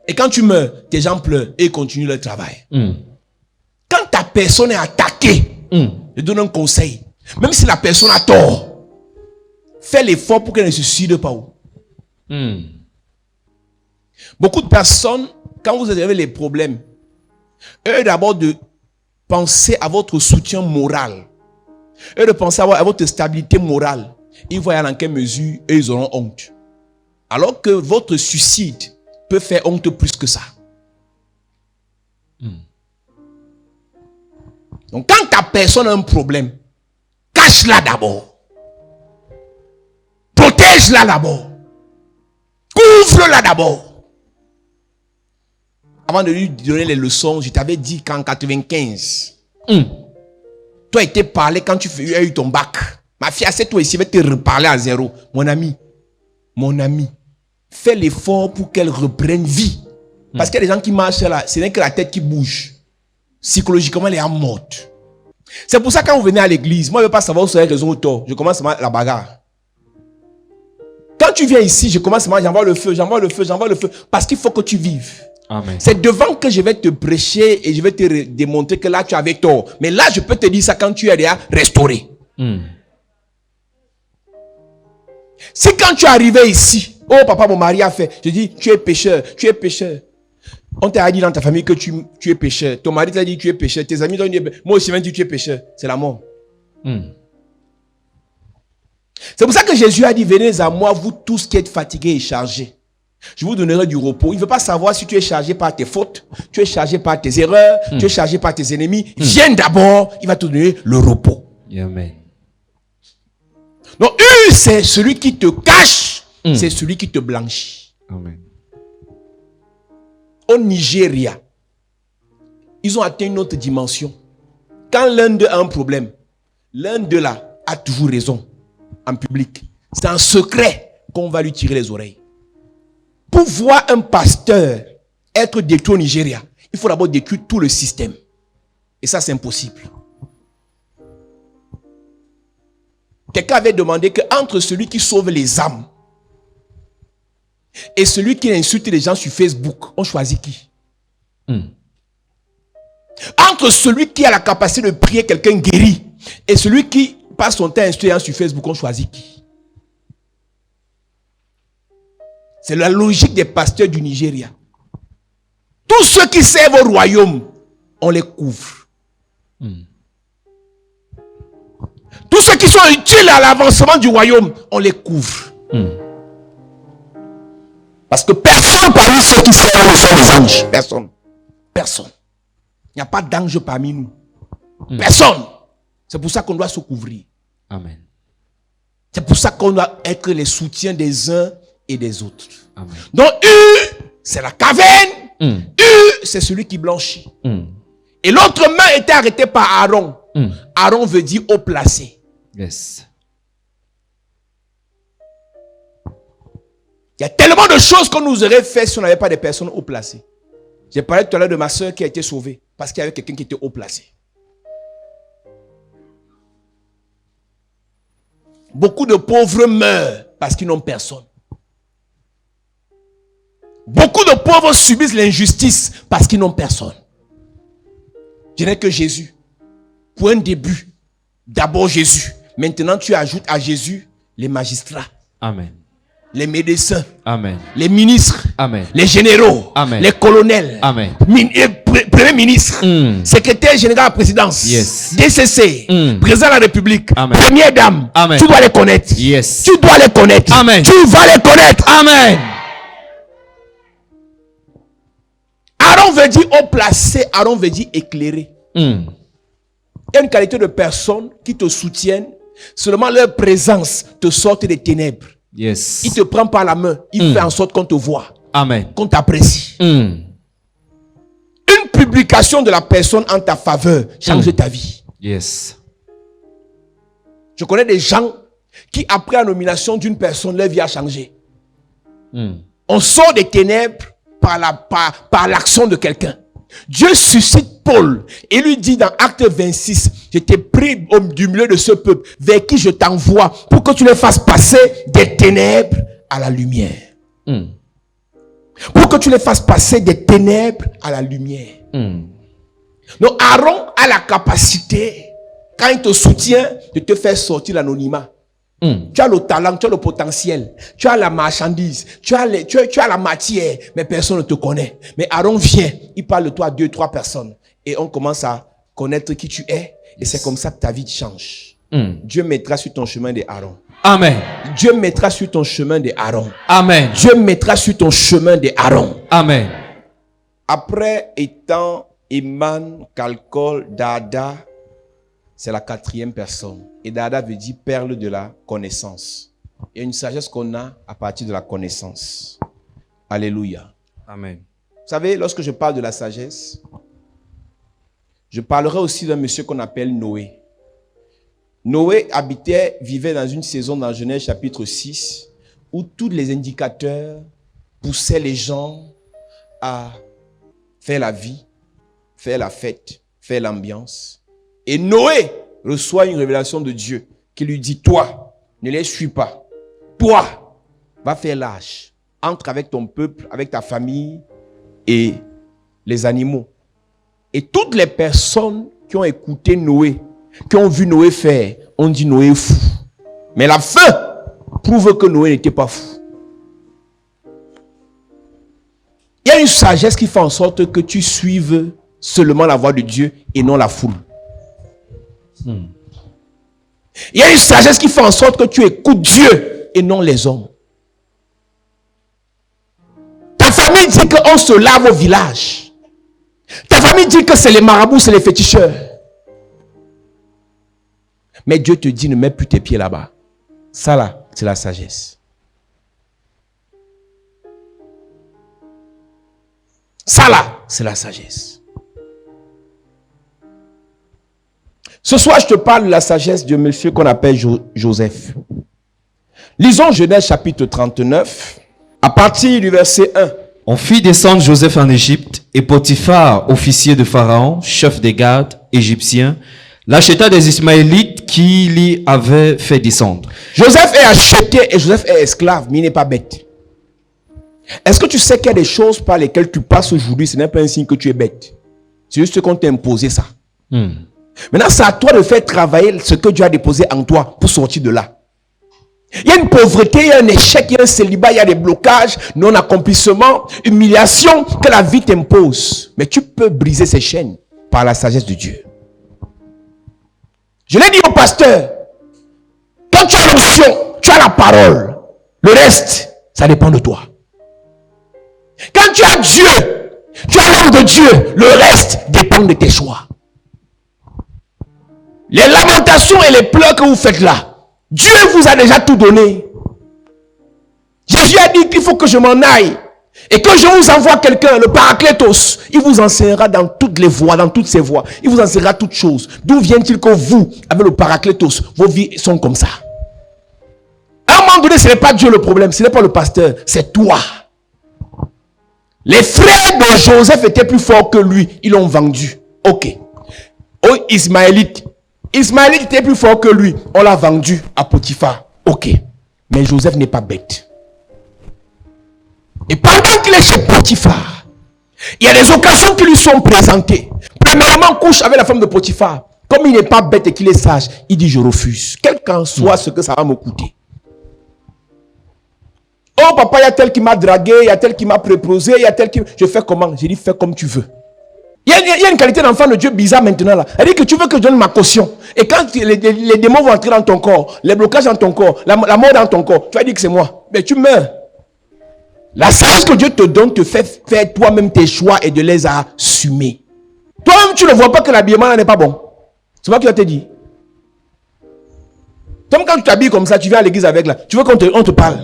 Et quand tu meurs, tes gens pleurent et ils continuent leur travail. Quand ta personne est attaquée, je donne un conseil. Même si la personne a tort, fais l'effort pour qu'elle ne se suicide pas. Beaucoup de personnes, quand vous avez les problèmes, eux d'abord de penser à votre soutien moral. Eux de penser à votre stabilité morale. Ils voient dans quelle mesure eux, ils auront honte. Alors que votre suicide peut faire honte plus que ça. Donc quand ta personne a un problème, cache-la d'abord. Protège-la d'abord. Couvre-la d'abord. Avant de lui donner les leçons, je t'avais dit qu'en 95, toi été parlé quand tu as eu ton bac. Ma fille, c'est-toi ici, je vais te reparler à zéro. Mon ami, fais l'effort pour qu'elle reprenne vie. Parce qu'il y a des gens qui marchent là, ce n'est que la tête qui bouge. Psychologiquement, elle est en mode. C'est pour ça que quand vous venez à l'église, moi je ne veux pas savoir si vous avez raison ou tort. Je commence la bagarre. Quand tu viens ici, je commence j'envoie le feu. Parce qu'il faut que tu vives. Amen. C'est devant que je vais te prêcher et je vais te démontrer que là tu avais tort. Mais là, je peux te dire ça quand tu es déjà restauré. Si quand tu es arrivé ici, oh papa, mon mari a fait, je dis, tu es pécheur. On t'a dit dans ta famille que tu es pécheur. Ton mari t'a dit que tu es pécheur. Tes amis t'ont dit, moi aussi, même dit que tu es pécheur. C'est la mort. C'est pour ça que Jésus a dit, venez à moi, vous tous qui êtes fatigués et chargés. Je vous donnerai du repos. Il ne veut pas savoir si tu es chargé par tes fautes, tu es chargé par tes erreurs, tu es chargé par tes ennemis. Viens d'abord, il va te donner le repos. Amen. Donc, c'est celui qui te cache, c'est celui qui te blanchit. Amen. Au Nigeria, ils ont atteint une autre dimension. Quand l'un d'eux a un problème, l'un d'eux là a toujours raison en public. C'est en secret qu'on va lui tirer les oreilles. Pour voir un pasteur être détruit au Nigeria, il faut d'abord détruire tout le système. Et ça, c'est impossible. Quelqu'un avait demandé qu'entre celui qui sauve les âmes et celui qui insulte les gens sur Facebook, on choisit qui? Entre celui qui a la capacité de prier quelqu'un guéri et celui qui passe son temps insultant sur Facebook, on choisit qui? C'est la logique des pasteurs du Nigeria. Tous ceux qui servent au royaume, on les couvre. Tous ceux qui sont utiles à l'avancement du royaume, on les couvre. Parce que personne parmi ceux qui servent ne sont des anges. Personne. Il n'y a pas d'ange parmi nous. Personne. C'est pour ça qu'on doit se couvrir. Amen. C'est pour ça qu'on doit être les soutiens des uns et des autres. Amen. Donc, c'est la caverne. C'est celui qui blanchit. Et l'autre main était arrêtée par Aaron. Aaron veut dire haut placé. Yes. Il y a tellement de choses qu'on nous aurait fait si on n'avait pas des personnes haut placées. J'ai parlé tout à l'heure de ma soeur qui a été sauvée parce qu'il y avait quelqu'un qui était haut placé. Beaucoup de pauvres meurent parce qu'ils n'ont personne. Beaucoup de pauvres subissent l'injustice parce qu'ils n'ont personne. Je n'ai que Jésus. Pour un début, d'abord Jésus. Maintenant, tu ajoutes à Jésus les magistrats. Amen. Les médecins. Amen. Les ministres. Amen. Les généraux. Amen. Les colonels. Amen. Premier ministre. Secrétaire général à la présidence. Yes. DCC. Président de la République. Amen. Première dame. Amen. Tu dois les connaître. Yes. Tu dois les connaître. Amen. Tu vas les connaître. Amen. Aaron veut dire haut placé. Aaron veut dire éclairé. Il y a une qualité de personnes qui te soutiennent. Seulement leur présence te sort des ténèbres. Yes. Il te prend par la main. Il fait en sorte qu'on te voit. Amen. Qu'on t'apprécie. Une publication de la personne en ta faveur change ta vie. Yes. Je connais des gens qui, après la nomination d'une personne, leur vie a changé. On sort des ténèbres par l'action de quelqu'un. Dieu suscite Paul et lui dit dans Acte 26, je t'ai pris du milieu de ce peuple vers qui je t'envoie pour que tu les fasses passer des ténèbres à la lumière. Pour que tu les fasses passer des ténèbres à la lumière. Donc Aaron a la capacité, quand il te soutient, de te faire sortir l'anonymat. Tu as le talent, tu as le potentiel, tu as la marchandise, tu as la matière, mais personne ne te connaît. Mais Aaron vient, il parle de toi à 2-3 personnes et on commence à connaître qui tu es et c'est comme ça que ta vie change. Dieu mettra sur ton chemin des Aaron. Amen. Dieu mettra sur ton chemin des Aaron. Amen. Dieu mettra sur ton chemin des Aaron. Amen. Après étant Eman, Kalkol, Dada, c'est la 4e personne. Et Dada veut dire perle de la connaissance. Il y a une sagesse qu'on a à partir de la connaissance. Alléluia. Amen. Vous savez, lorsque je parle de la sagesse, je parlerai aussi d'un monsieur qu'on appelle Noé. Noé vivait dans une saison dans Genèse chapitre 6 où tous les indicateurs poussaient les gens à faire la vie, faire la fête, faire l'ambiance. Et Noé reçoit une révélation de Dieu qui lui dit, toi, ne les suis pas. Toi, va faire l'âge. Entre avec ton peuple, avec ta famille et les animaux. Et toutes les personnes qui ont écouté Noé, qui ont vu Noé faire, ont dit Noé est fou. Mais la fin prouve que Noé n'était pas fou. Il y a une sagesse qui fait en sorte que tu suives seulement la voix de Dieu et non la foule. Il y a une sagesse qui fait en sorte que tu écoutes Dieu et non les hommes. Ta famille dit qu'on se lave au village. Ta famille dit que c'est les marabouts, c'est les féticheurs. Mais Dieu te dit, ne mets plus tes pieds là-bas. Ça là, c'est la sagesse. Ça là, c'est la sagesse. Ce soir, je te parle de la sagesse de monsieur qu'on appelle Joseph. Lisons Genèse chapitre 39, à partir du verset 1. On fit descendre Joseph en Égypte, et Potiphar, officier de Pharaon, chef des gardes égyptiens, l'acheta des Ismaélites qui l'y avaient fait descendre. Joseph est acheté et Joseph est esclave, mais il n'est pas bête. Est-ce que tu sais qu'il y a des choses par lesquelles tu passes aujourd'hui, ce n'est pas un signe que tu es bête. C'est juste qu'on t'a imposé ça. Maintenant, c'est à toi de faire travailler ce que Dieu a déposé en toi pour sortir de là. Il y a une pauvreté, il y a un échec, il y a un célibat, il y a des blocages, non-accomplissement, humiliation que la vie t'impose. Mais tu peux briser ces chaînes par la sagesse de Dieu. Je l'ai dit au pasteur, quand tu as l'onction, tu as la parole. Le reste, ça dépend de toi. Quand tu as Dieu, tu as l'âme de Dieu. Le reste dépend de tes choix. Les lamentations et les pleurs que vous faites là, Dieu vous a déjà tout donné. Jésus a dit qu'il faut que je m'en aille et que je vous envoie quelqu'un, le Paraclétos. Il vous enseignera dans toutes les voies, dans toutes ses voies. Il vous enseignera toutes choses. D'où vient-il que vous, avec le Paraclétos, vos vies sont comme ça? À un moment donné, ce n'est pas Dieu le problème, ce n'est pas le pasteur, c'est toi. Les frères de Joseph étaient plus forts que lui, ils l'ont vendu. Ok. Oh, Ismaélite était plus fort que lui, on l'a vendu à Potiphar. Ok. Mais Joseph n'est pas bête. Et pendant qu'il est chez Potiphar, il y a des occasions qui lui sont présentées. Premièrement, couche avec la femme de Potiphar. Comme il n'est pas bête et qu'il est sage, il dit je refuse. Quel qu'en soit ce que ça va me coûter. Oh papa, il y a tel qui m'a dragué, il y a tel qui m'a proposé, il y a tel qui... Je fais comment? J'ai dit fais comme tu veux. Il y a une qualité d'enfant de Dieu bizarre maintenant là. Elle dit que tu veux que je donne ma caution. Et quand les démons vont entrer dans ton corps, les blocages dans ton corps, la mort dans ton corps, tu vas dire que c'est moi. Mais tu meurs. La sagesse que Dieu te donne te fait faire toi-même tes choix et de les assumer. Toi-même, tu ne vois pas que l'habillement n'est pas bon. C'est moi qui te dit. Comme quand tu t'habilles comme ça, tu viens à l'église avec là. Tu veux qu'on te parle.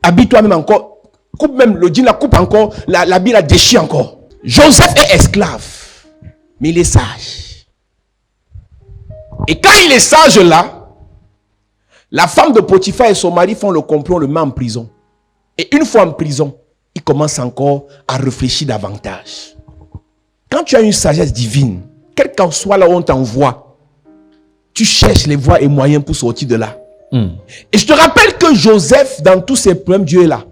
Habille toi-même encore. Coupe même le jean, la coupe encore. L'habille la déchire encore. Joseph est esclave. Mais il est sage. Et quand il est sage là, la femme de Potiphar et son mari font le complot, on le met en prison. Et une fois en prison, il commence encore à réfléchir davantage. Quand tu as une sagesse divine, quel qu'en soit là où on t'envoie, tu cherches les voies et moyens pour sortir de là. Et je te rappelle que Joseph, dans tous ses problèmes, Dieu est là.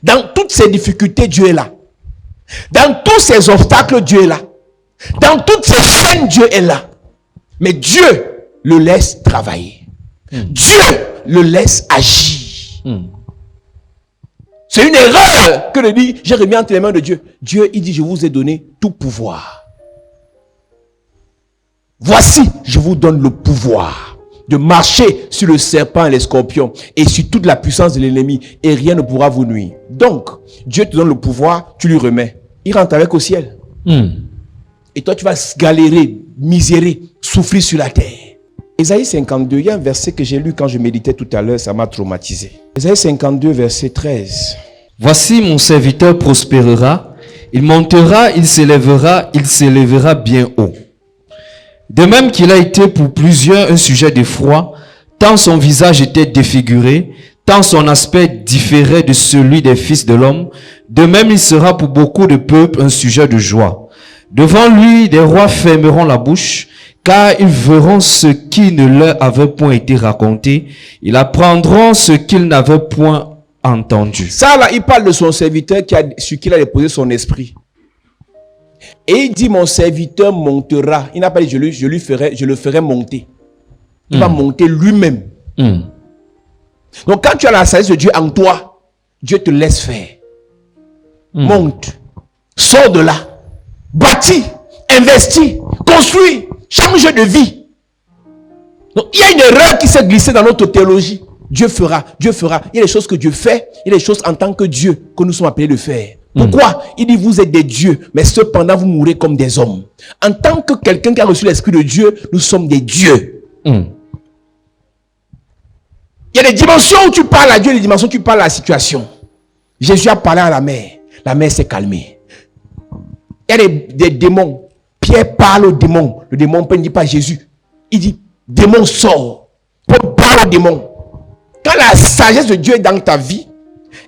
Dans toutes ses difficultés, Dieu est là. Dans tous ses obstacles, Dieu est là. Dans toutes ses chaînes, Dieu est là. Mais Dieu le laisse travailler. Dieu le laisse agir. C'est une erreur que de dire, j'ai remis entre les mains de Dieu. Dieu, il dit, je vous ai donné tout pouvoir. Voici, je vous donne le pouvoir de marcher sur le serpent et les scorpions et sur toute la puissance de l'ennemi et rien ne pourra vous nuire. Donc, Dieu te donne le pouvoir, tu lui remets. Il rentre avec au ciel. Et toi, tu vas galérer, misérer, souffrir sur la terre. Ésaïe 52, il y a un verset que j'ai lu quand je méditais tout à l'heure, ça m'a traumatisé. Ésaïe 52, verset 13. Voici mon serviteur prospérera, il montera, il s'élèvera bien haut. De même qu'il a été pour plusieurs un sujet d'effroi, tant son visage était défiguré, tant son aspect différait de celui des fils de l'homme, de même il sera pour beaucoup de peuples un sujet de joie. Devant lui, des rois fermeront la bouche, car ils verront ce qui ne leur avait point été raconté, ils apprendront ce qu'ils n'avaient point entendu. Ça là, il parle de son serviteur sur qui il a déposé son esprit. Et il dit, mon serviteur montera. Il n'a pas dit, je le ferai monter. Il va monter lui-même. Donc quand tu as la sagesse de Dieu en toi, Dieu te laisse faire. Monte. Sors de là. Bâtis. Investis. Construis. Change de vie. Donc il y a une erreur qui s'est glissée dans notre théologie. Dieu fera. Dieu fera. Il y a des choses que Dieu fait. Il y a des choses en tant que Dieu que nous sommes appelés de faire. Pourquoi? Il dit, vous êtes des dieux, mais cependant, vous mourrez comme des hommes. En tant que quelqu'un qui a reçu l'Esprit de Dieu, nous sommes des dieux. Il y a des dimensions où tu parles à Dieu, des dimensions où tu parles à la situation. Jésus a parlé à la mer. La mer s'est calmée. Il y a des démons. Pierre parle aux démons. Le démon ne dit pas Jésus. Il dit, démon sort. Paul parle aux démons. Quand la sagesse de Dieu est dans ta vie,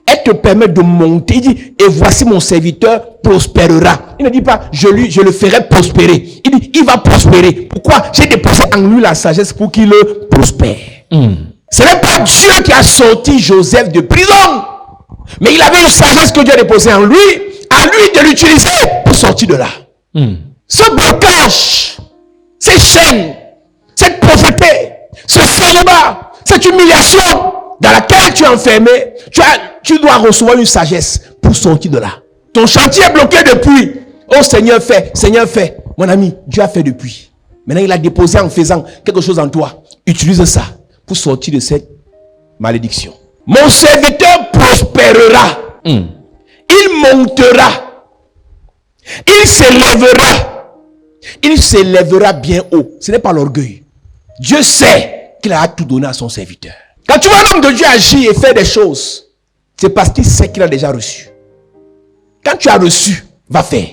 elle te permet de monter. Il dit, et voici mon serviteur prospérera. Il ne dit pas, je le ferai prospérer. Il dit, il va prospérer. Pourquoi? J'ai déposé en lui la sagesse pour qu'il le prospère. Ce n'est pas Dieu qui a sorti Joseph de prison. Mais il avait une sagesse que Dieu a déposée en lui. À lui de l'utiliser pour sortir de là. Ce blocage, ces chaînes, cette pauvreté, ce célibat, cette humiliation dans laquelle tu es enfermé, tu dois recevoir une sagesse pour sortir de là. Ton chantier est bloqué depuis. Oh Seigneur, fais. Seigneur, fais. Mon ami, Dieu a fait depuis. Maintenant, il a déposé en faisant quelque chose en toi. Utilise ça pour sortir de cette malédiction. Mon serviteur prospérera. Il montera. Il s'élèvera. Il s'élèvera bien haut. Ce n'est pas l'orgueil. Dieu sait qu'il a tout donné à son serviteur. Quand tu vois un homme de Dieu agir et faire des choses, c'est parce qu'il sait qu'il a déjà reçu. Quand tu as reçu, va faire.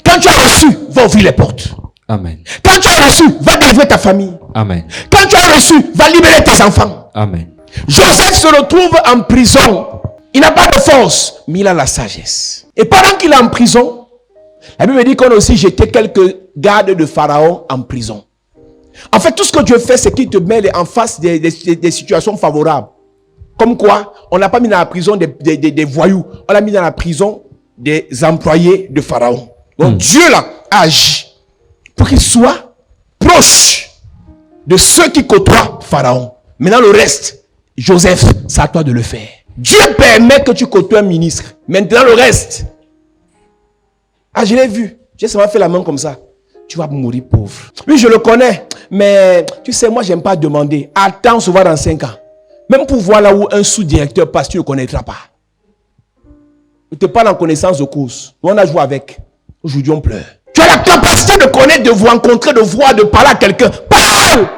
Quand tu as reçu, va ouvrir les portes. Amen. Quand tu as reçu, va délivrer ta famille. Amen. Quand tu as reçu, va libérer tes enfants. Amen. Joseph se retrouve en prison. Il n'a pas de force, mais il a la sagesse. Et pendant qu'il est en prison, la Bible dit qu'on a aussi jeté quelques gardes de Pharaon en prison. En fait, tout ce que Dieu fait, c'est qu'il te met en face des situations favorables. Comme quoi, on n'a pas mis dans la prison des voyous. On l'a mis dans la prison des employés de Pharaon. Donc Dieu là a agi pour qu'il soit proche de ceux qui côtoient Pharaon. Maintenant le reste, Joseph, c'est à toi de le faire. Dieu permet que tu côtoies un ministre. Maintenant le reste. Ah, je l'ai vu. J'ai seulement fait la main comme ça. Tu vas mourir pauvre. Oui, je le connais. Mais tu sais, moi, j'aime pas demander. Attends, on se voit dans 5 ans. Même pour voir là où un sous-directeur passe, tu ne le connaîtras pas. Il te parle en connaissance de cause. Nous, on a joué avec. Aujourd'hui, on pleure. Tu as la capacité de connaître, de vous rencontrer, de voir, de parler à quelqu'un. Parle!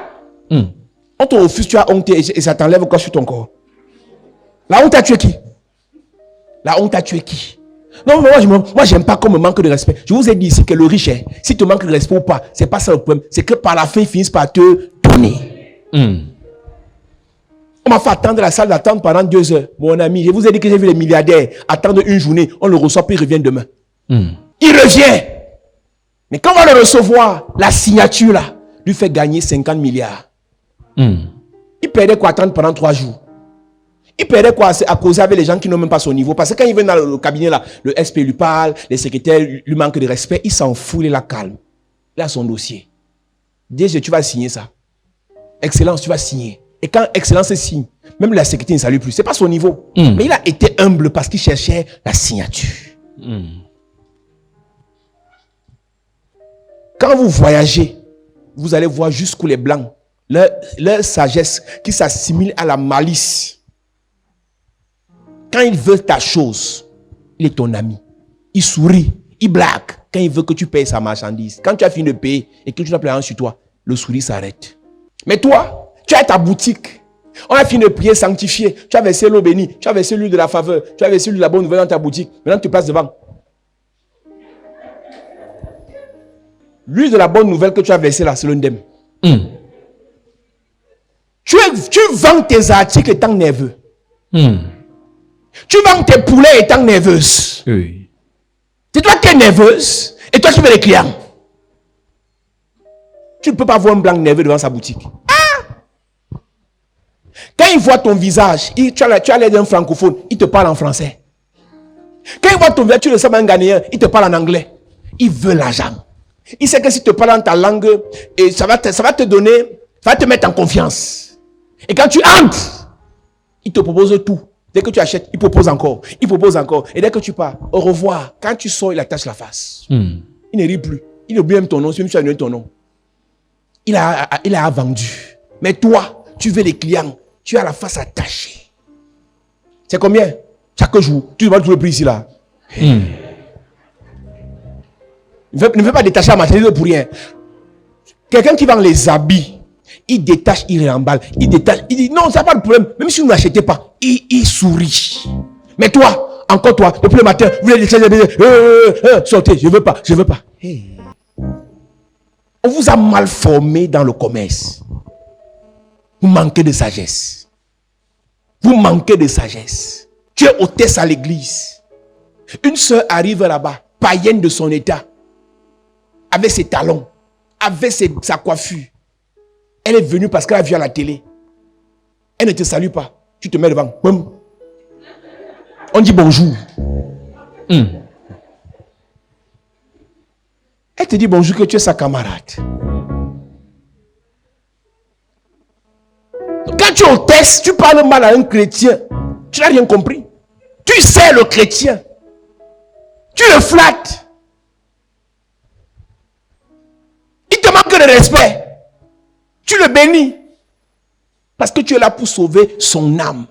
On te refuse, tu as honte et ça t'enlève quoi sur ton corps? La honte a tué qui? La honte a tué qui? Non, moi, j'aime pas qu'on me manque de respect. Je vous ai dit ici que le riche, si tu manques de respect ou pas, c'est pas ça le problème. C'est que par la fin, ils finissent par te donner. On m'a fait attendre la salle d'attente pendant 2 heures. Mon ami, je vous ai dit que j'ai vu les milliardaires attendre une journée. On le reçoit, puis il revient demain. Il revient. Mais quand on va le recevoir, la signature là, lui fait gagner 50 milliards. Il perdait quoi attendre pendant 3 jours? Il perdait quoi à causer avec les gens qui n'ont même pas son niveau? Parce que quand il vient dans le cabinet là, le SP lui parle, les secrétaires lui manquent de respect, il s'en fout, il est là calme. Il a son dossier. Déjà, tu vas signer ça. Excellence, tu vas signer. Et quand Excellence signe, même la secrétaire ne salue plus. C'est pas son niveau. Mais il a été humble parce qu'il cherchait la signature. Quand vous voyagez, vous allez voir jusqu'où les blancs, leur sagesse qui s'assimile à la malice. Quand il veut ta chose, il est ton ami. Il sourit, il blague quand il veut que tu payes sa marchandise. Quand tu as fini de payer et que tu n'as plus rien sur toi, le sourire s'arrête. Mais toi, tu as ta boutique. On a fini de prier, sanctifier. Tu as versé l'eau bénie, tu as versé l'huile de la faveur, tu as versé l'huile de la bonne nouvelle dans ta boutique. Maintenant, tu passes devant. L'huile de la bonne nouvelle que tu as versée là, c'est l'undem. Tu vends tes articles étant nerveux. Tu vends tes poulets étant nerveuse. Oui. C'est toi qui es nerveuse et toi qui veux les clients. Tu ne peux pas voir un blanc nerveux devant sa boutique. Quand il voit ton visage, tu as l'air d'un francophone, il te parle en français. Quand il voit ton visage, tu le sais un Ghanéen, il te parle en anglais. Il veut l'argent. Il sait que si tu te parles dans ta langue, et ça va te donner, ça va te mettre en confiance. Et quand tu entres, il te propose tout. Dès que tu achètes, il propose encore. Il propose encore. Et dès que tu pars, au revoir. Quand tu sors, il attache la face. Il ne rit plus. Il oublie même ton nom. Si tu as donné ton nom. Il a vendu. Mais toi, tu veux les clients. Tu as la face attachée. C'est combien? Chaque jour. Tu demandes tout le prix ici là. Ne fais pas détacher la marchandise pour rien. Quelqu'un qui vend les habits, il détache, il réemballe. Il détache, il dit non, ça n'a pas de problème. Même si vous n'achetez pas, il sourit. Mais toi, encore toi, depuis le matin, vous voulez détacher, sortez, je ne veux pas, je ne veux pas. Hey. On vous a mal formé dans le commerce. Vous manquez de sagesse. Vous manquez de sagesse. Tu es hôtesse à l'église. Une soeur arrive là-bas, païenne de son état, avec ses talons, avec sa coiffure. Elle est venue parce qu'elle a vu à la télé. Elle ne te salue pas. Tu te mets devant. Boum. On dit bonjour. Elle te dit bonjour que tu es sa camarade. Quand tu es hôtesse, tu parles mal à un chrétien. Tu n'as rien compris. Tu sais le chrétien. Tu le flattes. Il te manque de respect. Tu le bénis. Parce que tu es là pour sauver son âme.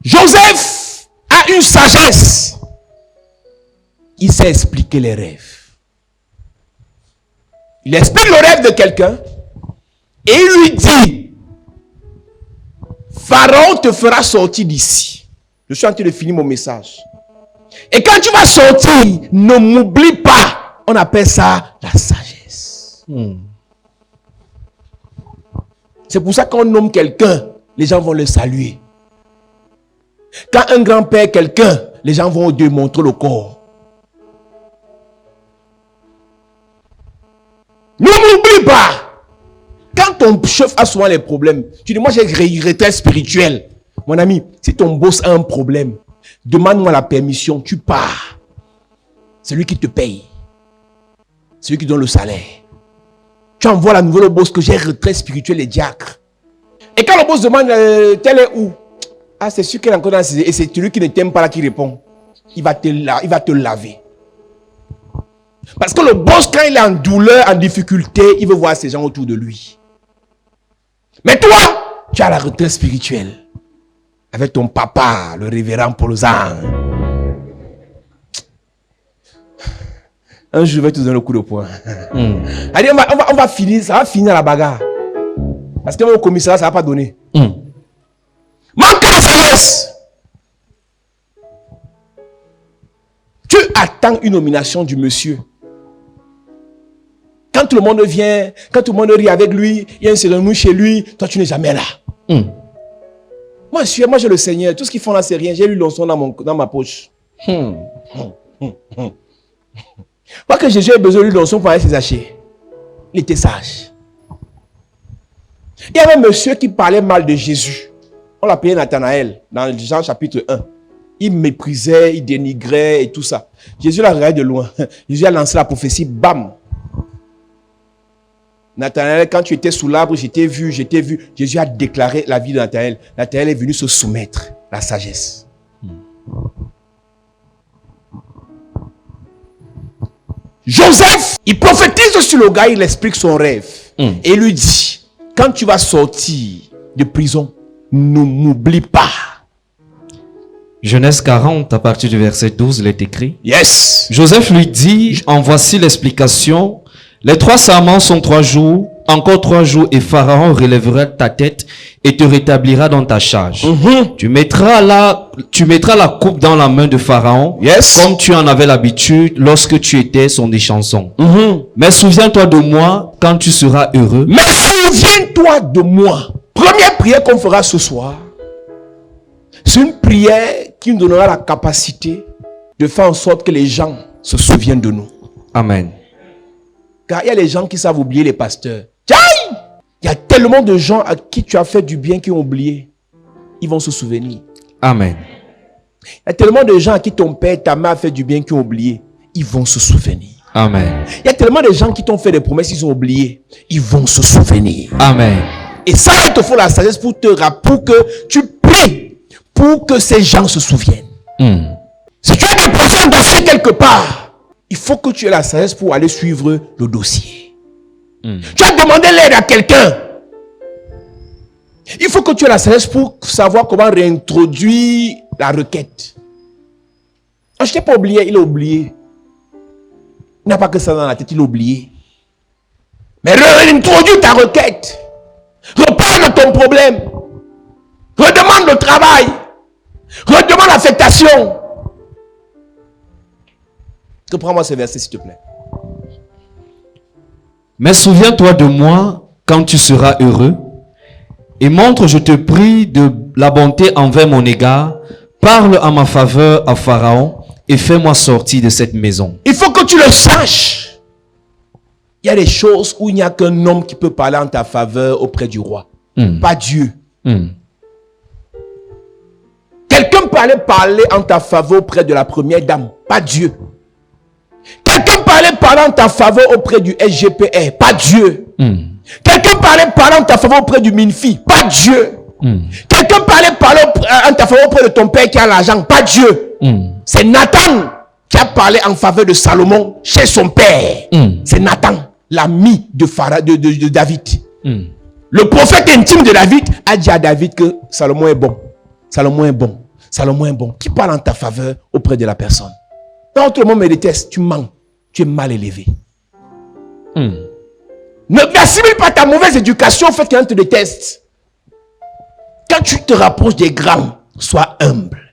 Joseph a une sagesse. Il sait expliquer les rêves. Il explique le rêve de quelqu'un et il lui dit: Pharaon te fera sortir d'ici. Je suis en train de finir mon message. Et quand tu vas sortir, ne m'oublie pas. On appelle ça la sagesse. C'est pour ça qu'on nomme quelqu'un, les gens vont le saluer. Quand un grand-père quelqu'un, les gens vont lui montrer le corps. Ne m'oublie pas. Quand ton chef a souvent les problèmes, tu dis, moi j'ai une retraite spirituelle. Mon ami, si ton boss a un problème, demande-moi la permission, tu pars. C'est lui qui te paye. C'est lui qui donne le salaire. Tu envoies la nouvelle au boss que j'ai retraite spirituelle et diacre. Et quand le boss demande, tel est où? Ah, c'est sûr qu'elle est encore dans ses... Et c'est celui qui ne t'aime pas là qui répond. Il va te laver. Parce que le boss, quand il est en douleur, en difficulté, il veut voir ces gens autour de lui. Mais toi, tu as la retraite spirituelle. Avec ton papa, le révérend Paul Zan. Un jour, je vais te donner le coup de poing. Allez, on va finir, ça va finir la bagarre. Parce que mon commissariat, ça ne va pas donner. Manque de sagesse. Tu attends une nomination du monsieur. Quand tout le monde vient, quand tout le monde rit avec lui, il y a une cérémonie chez lui, toi tu n'es jamais là. Moi j'ai le Seigneur. Tout ce qu'ils font là, c'est rien. J'ai lu l'onction dans ma poche. Pas que Jésus ait besoin de lui l'onction pour aller ses achats. Il était sage. Il y avait un monsieur qui parlait mal de Jésus. On l'appelait Nathanaël dans Jean chapitre 1. Il méprisait, il dénigrait et tout ça. Jésus l'a regardé de loin. Jésus a lancé la prophétie, bam. Nathanaël, quand tu étais sous l'arbre, je t'ai vu. Jésus a déclaré la vie de Nathanaël. Nathanaël est venu se soumettre, la sagesse. Joseph, il prophétise sur le gars, il explique son rêve. Et il lui dit, quand tu vas sortir de prison, ne m'oublie pas. Genèse 40, à partir du verset 12, il est écrit. Yes. Joseph lui dit, en voici l'explication. Les 3 serments sont 3 jours, encore 3 jours, et Pharaon relèvera ta tête et te rétablira dans ta charge. Tu mettras la coupe dans la main de Pharaon, comme tu en avais l'habitude lorsque tu étais son échanson. Mais souviens-toi de moi quand tu seras heureux. Mais souviens-toi de moi. Première prière qu'on fera ce soir, c'est une prière qui nous donnera la capacité de faire en sorte que les gens se souviennent de nous. Amen. Car il y a les gens qui savent oublier les pasteurs. Il y a tellement de gens à qui tu as fait du bien qui ont oublié. Ils vont se souvenir. Amen. Il y a tellement de gens à qui ton père, ta mère a fait du bien qui ont oublié. Ils vont se souvenir. Amen. Il y a tellement de gens qui t'ont fait des promesses, ils ont oublié. Ils vont se souvenir. Amen. Et ça, il te faut la sagesse pour que tu pries pour que ces gens se souviennent. Si tu as des besoins de dossier quelque part, il faut que tu aies la sagesse pour aller suivre le dossier. Tu as demandé l'aide à quelqu'un. Il faut que tu aies la sagesse pour savoir comment réintroduire la requête. Je ne t'ai pas oublié, il a oublié. Il n'a pas que ça dans la tête, il a oublié. Mais réintroduis ta requête. Reparle de ton problème. Redemande le travail. Redemande l'affectation. Reprends-moi ce verset, s'il te plaît. Mais souviens-toi de moi quand tu seras heureux, et montre, je te prie, de la bonté envers mon égard. Parle en ma faveur à Pharaon et fais-moi sortir de cette maison. Il faut que tu le saches. Il y a des choses où il n'y a qu'un homme qui peut parler en ta faveur auprès du roi. Pas Dieu. Quelqu'un peut aller parler en ta faveur auprès de la première dame. Pas Dieu. Quelqu'un peut aller parler en ta faveur auprès du SGPR. Pas Dieu. Quelqu'un peut aller parler en ta faveur auprès du MINFI. Pas Dieu. Quelqu'un peut aller parler en ta faveur auprès de ton père qui a l'argent. Pas Dieu. C'est Nathan qui a parlé en faveur de Salomon chez son père. C'est Nathan, l'ami de David. Le prophète intime de David a dit à David que Salomon est bon. Salomon est bon. Salomon est bon. Qui parle en ta faveur auprès de la personne? Quand tout le monde me déteste, tu mens. Tu es mal élevé. N'assimile pas ta mauvaise éducation au fait qu'un te déteste. Quand tu te rapproches des grands, sois humble.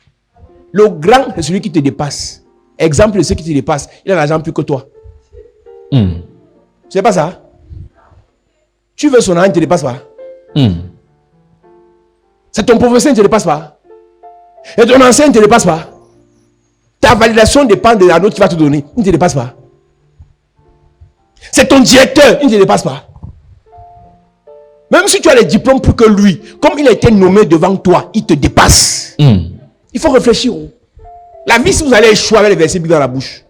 Le grand, c'est celui qui te dépasse. Exemple de ceux qui te dépassent. Il a l'argent plus que toi. C'est pas ça? Tu veux son argent, il ne te dépasse pas. C'est ton professeur, il ne te dépasse pas. Et ton enseignant, il ne te dépasse pas. Ta validation dépend de la note qu'il va te donner. Il ne te dépasse pas. C'est ton directeur, il ne te dépasse pas. Même si tu as les diplômes plus que lui, comme il a été nommé devant toi, il te dépasse. Il faut réfléchir. La vie, si vous allez échouer avec les versets bibliques dans la bouche.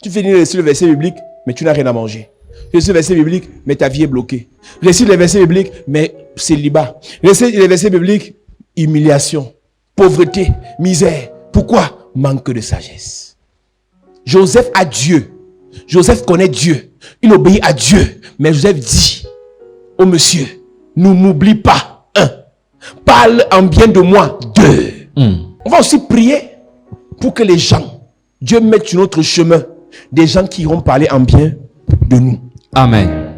Tu finis de le verset biblique, mais tu n'as rien à manger. Tu récites le verset biblique, mais ta vie est bloquée. Tu récites les versets bibliques, mais célibat. Tu récites les versets bibliques, humiliation, pauvreté, misère. Pourquoi? Manque de sagesse. Joseph a Dieu. Joseph connaît Dieu. Il obéit à Dieu. Mais Joseph dit au monsieur, ne m'oublie pas. 1. Parle en bien de moi. 2. On va aussi prier pour que les gens, Dieu mette sur notre chemin des gens qui iront parler en bien de nous. Amen.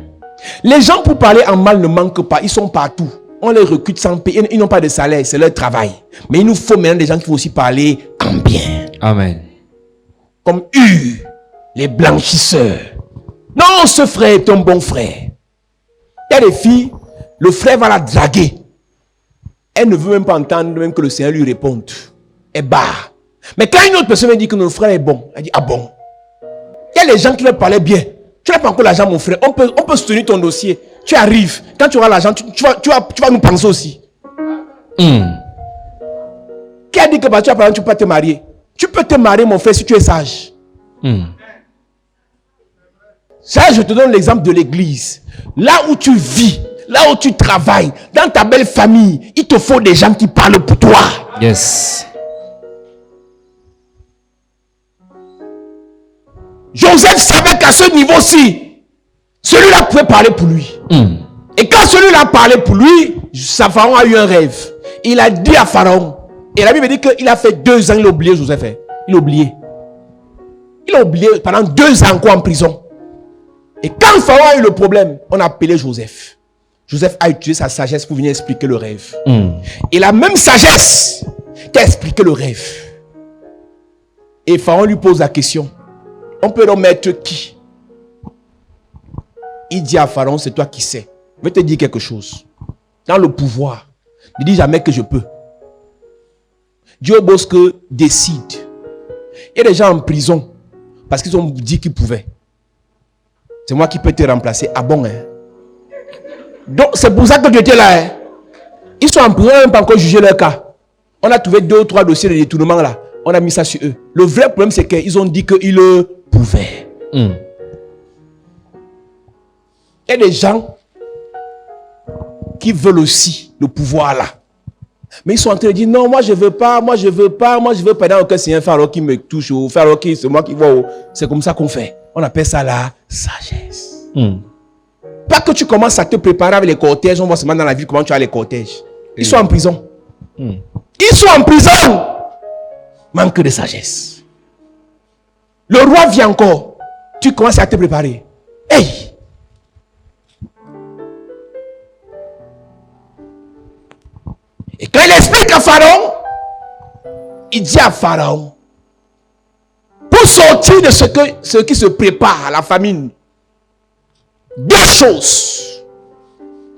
Les gens pour parler en mal ne manquent pas. Ils sont partout. On les recrute sans payer. Ils n'ont pas de salaire. C'est leur travail. Mais il nous faut maintenant des gens qui vont aussi parler en bien. Amen. Comme les blanchisseurs. Non, ce frère est un bon frère. Il y a des filles, le frère va la draguer. Elle ne veut même pas entendre même que le Seigneur lui réponde. Elle barre. Mais quand une autre personne me dit que notre frère est bon, elle dit, ah bon. Il y a les gens qui leur parlaient bien. Tu n'as pas encore l'argent, mon frère. On peut soutenir ton dossier. Tu arrives. Quand tu auras l'argent, tu vas nous penser aussi. Qui a dit que tu as pas, tu peux pas te marier? Tu peux te marier, mon frère, si tu es sage. Ça, je te donne l'exemple de l'église. Là où tu vis, là où tu travailles, dans ta belle famille, il te faut des gens qui parlent pour toi. Yes. Joseph savait qu'à ce niveau-ci, celui-là pouvait parler pour lui. Et quand celui-là parlait pour lui, Pharaon a eu un rêve. Il a dit à Pharaon, et la Bible dit qu'il a fait 2 ans, il a oublié Joseph. Il a oublié. Il a oublié pendant 2 ans quoi en prison. Et quand Pharaon a eu le problème, on a appelé Joseph. Joseph a utilisé sa sagesse pour venir expliquer le rêve. Et la même sagesse qui a expliqué le rêve. Et Pharaon lui pose la question. On peut donc mettre qui? Il dit à Pharaon, c'est toi qui sais. Je vais te dire quelque chose. Dans le pouvoir, ne dis jamais que je peux. Dieu Bosque décide. Il y a des gens en prison parce qu'ils ont dit qu'ils pouvaient. C'est moi qui peux te remplacer. Ah bon, hein? Donc, c'est pour ça que tu étais là. Hein? Ils sont en prison, ils n'ont pas encore jugé leur cas. On a trouvé 2 ou 3 dossiers de détournement là. On a mis ça sur eux. Le vrai problème, c'est qu'ils ont dit qu'ils le pouvaient. Il y a des gens qui veulent aussi le pouvoir là. Mais ils sont en train de dire non, moi je veux pas, moi je veux pas, moi je veux pas. Dans aucun Seigneur faire alors qu'il me touche, ou faire alors qu'il c'est moi qui vois. C'est comme ça qu'on fait. On appelle ça la sagesse. Pas que tu commences à te préparer avec les cortèges. On voit seulement dans la ville comment tu as les cortèges. Ils sont en prison. Ils sont en prison. Manque de sagesse. Le roi vient encore. Tu commences à te préparer. Hey! Et quand il explique à Pharaon, il dit à Pharaon, pour sortir de ce qui se prépare à la famine, 2 choses.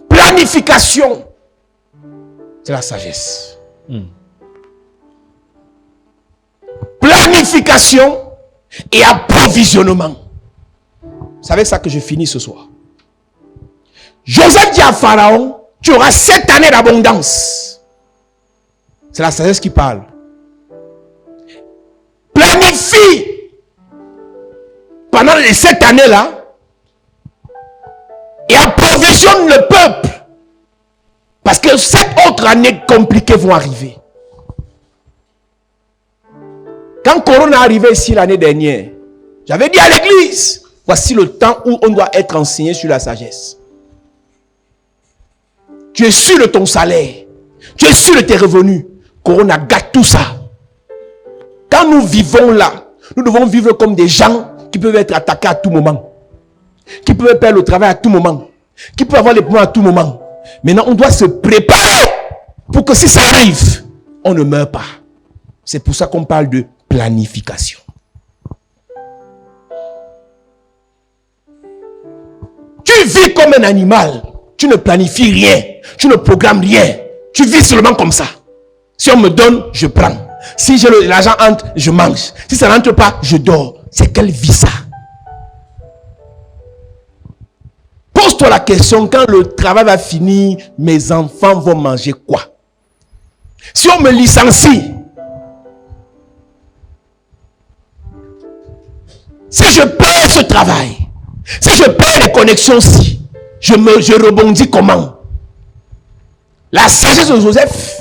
Planification, c'est la sagesse. Planification et approvisionnement. C'est avec ça que je finis ce soir. Joseph dit à Pharaon, tu auras 7 années d'abondance. C'est la sagesse qui parle. Planifie pendant les 7 années-là et approvisionne le peuple. Parce que 7 autres années compliquées vont arriver. Quand Corona est arrivé ici l'année dernière, j'avais dit à l'église, voici le temps où on doit être enseigné sur la sagesse. Tu es sûr de ton salaire. Tu es sûr de tes revenus. Corona gâte tout ça. Quand nous vivons là, nous devons vivre comme des gens qui peuvent être attaqués à tout moment. Qui peuvent perdre le travail à tout moment. Qui peuvent avoir les points à tout moment. Maintenant, on doit se préparer pour que si ça arrive, on ne meurt pas. C'est pour ça qu'on parle de planification. Tu vis comme un animal. Tu ne planifies rien. Tu ne programmes rien. Tu vis seulement comme ça. Si on me donne, je prends. Si l'argent entre, je mange. Si ça n'entre pas, je dors. C'est quelle vie ça? Pose-toi la question, quand le travail va finir, mes enfants vont manger quoi? Si on me licencie, si je perds ce travail, si je perds les connexions-ci, je rebondis comment? La sagesse de Joseph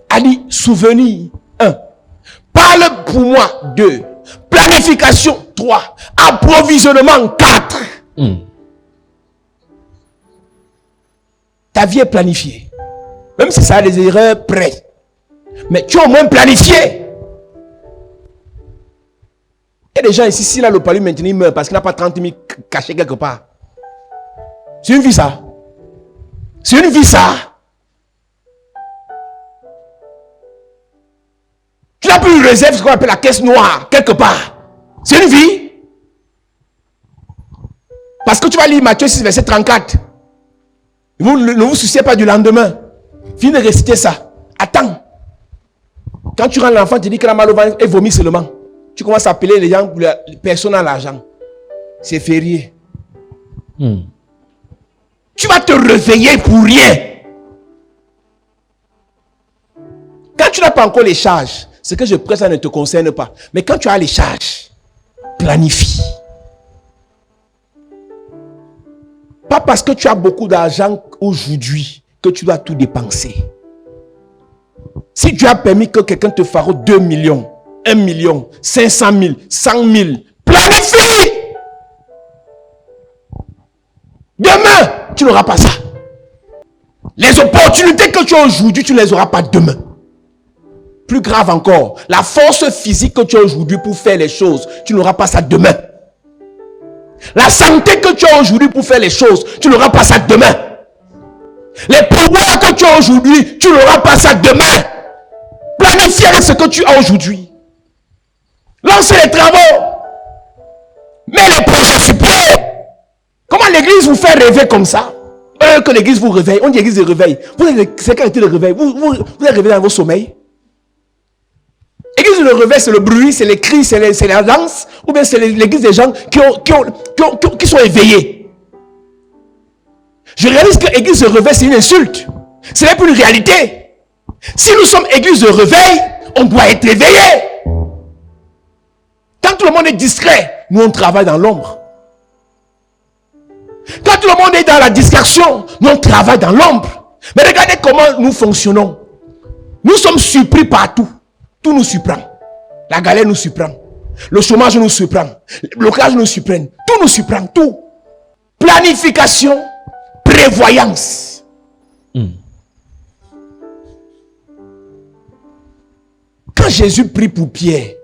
a dit souvenir 1. Parle pour moi 2. Planification 3. Approvisionnement 4. Ta vie est planifiée. Même si ça a des erreurs près. Mais tu as au moins planifié. Il y a des gens ici, s'il a le palu maintenant, il meurt parce qu'il n'a pas 30 000 cachés quelque part. C'est une vie ça. C'est une vie ça. Tu n'as plus une réserve, ce qu'on appelle la caisse noire, quelque part. C'est une vie. Parce que tu vas lire Matthieu 6, verset 34. Ne vous souciez pas du lendemain. Finis de réciter ça. Attends. Quand tu rends l'enfant, tu dis qu'il a mal au ventre et vomit seulement. Tu commences à appeler les gens, personne n'a l'argent. C'est férié. Tu vas te réveiller pour rien. Quand tu n'as pas encore les charges, ce que je prête, ça ne te concerne pas. Mais quand tu as les charges, planifie. Pas parce que tu as beaucoup d'argent aujourd'hui que tu dois tout dépenser. Si tu as permis que quelqu'un te fasse 2 millions, 1 million, 500 000, 100 000, planifie. Demain, tu n'auras pas ça. Les opportunités que tu as aujourd'hui, tu ne les auras pas demain. Plus grave encore, la force physique que tu as aujourd'hui pour faire les choses, tu n'auras pas ça demain. La santé que tu as aujourd'hui pour faire les choses, tu n'auras pas ça demain. Les pouvoirs que tu as aujourd'hui, tu n'auras pas ça demain. Planifie avec ce que tu as aujourd'hui. Lance les travaux. Mets les projets sur pied. Comment l'église vous fait rêver comme ça? Que l'église vous réveille. On dit l'église de réveil. C'est quelle de réveil? Vous êtes réveillé dans vos sommeils. L'église de réveil, c'est le bruit, c'est les cris, c'est la danse. Ou bien c'est l'église des gens qui sont éveillés. Je réalise que l'église de réveil, c'est une insulte. Ce n'est plus une réalité. Si nous sommes église de réveil, on doit être éveillé. Quand tout le monde est discret, nous on travaille dans l'ombre. Quand tout le monde est dans la distraction, nous on travaille dans l'ombre. Mais regardez comment nous fonctionnons. Nous sommes surpris partout. Tout nous surprend. La galère nous surprend. Le chômage nous surprend. Le blocage nous surprend. Tout nous surprend. Tout. Planification, prévoyance. Quand Jésus prie pour Pierre,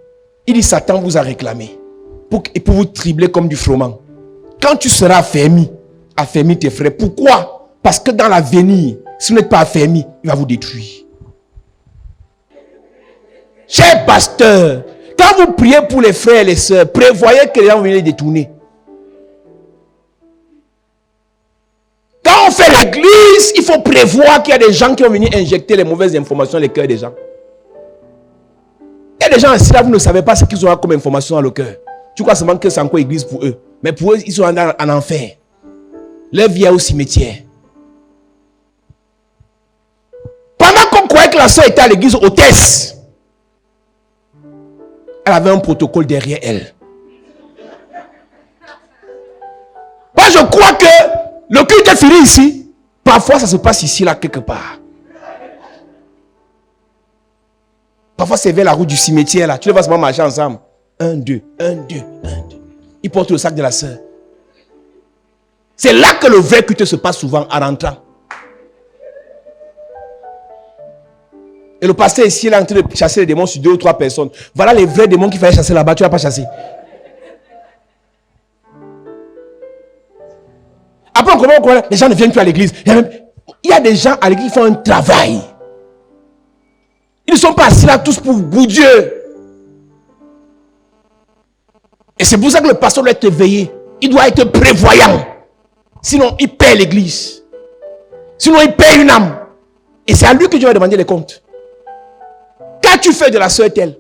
il dit Satan vous a réclamé pour vous tribler comme du froment. Quand tu seras affermi tes frères. Pourquoi? Parce que dans l'avenir, si vous n'êtes pas affermi, il va vous détruire. Cher pasteur, quand vous priez pour les frères et les sœurs, prévoyez que les gens vont venir les détourner. Quand on fait l'église, il faut prévoir qu'il y a des gens qui vont venir injecter les mauvaises informations dans les cœurs des gens. Il y a des gens ici là, vous ne savez pas ce qu'ils ont comme information dans le cœur. Tu crois seulement que c'est encore église pour eux. Mais pour eux, ils sont en enfer. Leur vie est au cimetière. Pendant qu'on croyait que la soeur était à l'église hôtesse, elle avait un protocole derrière elle. Moi, je crois que le culte est fini ici. Parfois, ça se passe ici, là, quelque part. Parfois, c'est vers la route du cimetière, là. Tu les vois seulement marcher ensemble. 1, 2, 1, 2, 1, 2. Ils portent le sac de la sœur. C'est là que le vrai culte se passe souvent en rentrant. Et le pasteur ici, il est en train de chasser les démons sur 2 ou 3 personnes. Voilà les vrais démons qu'il fallait chasser là-bas. Tu ne vas pas chasser. Après, on comprend, les gens ne viennent plus à l'église. Il y a des gens à l'église qui font un travail. Ils ne sont pas assis là tous pour goût Dieu. Et c'est pour ça que le pasteur doit être éveillé. Il doit être prévoyant. Sinon, il perd l'église. Sinon, il perd une âme. Et c'est à lui que Dieu va demander les comptes. Qu'as-tu fait de la sœur telle?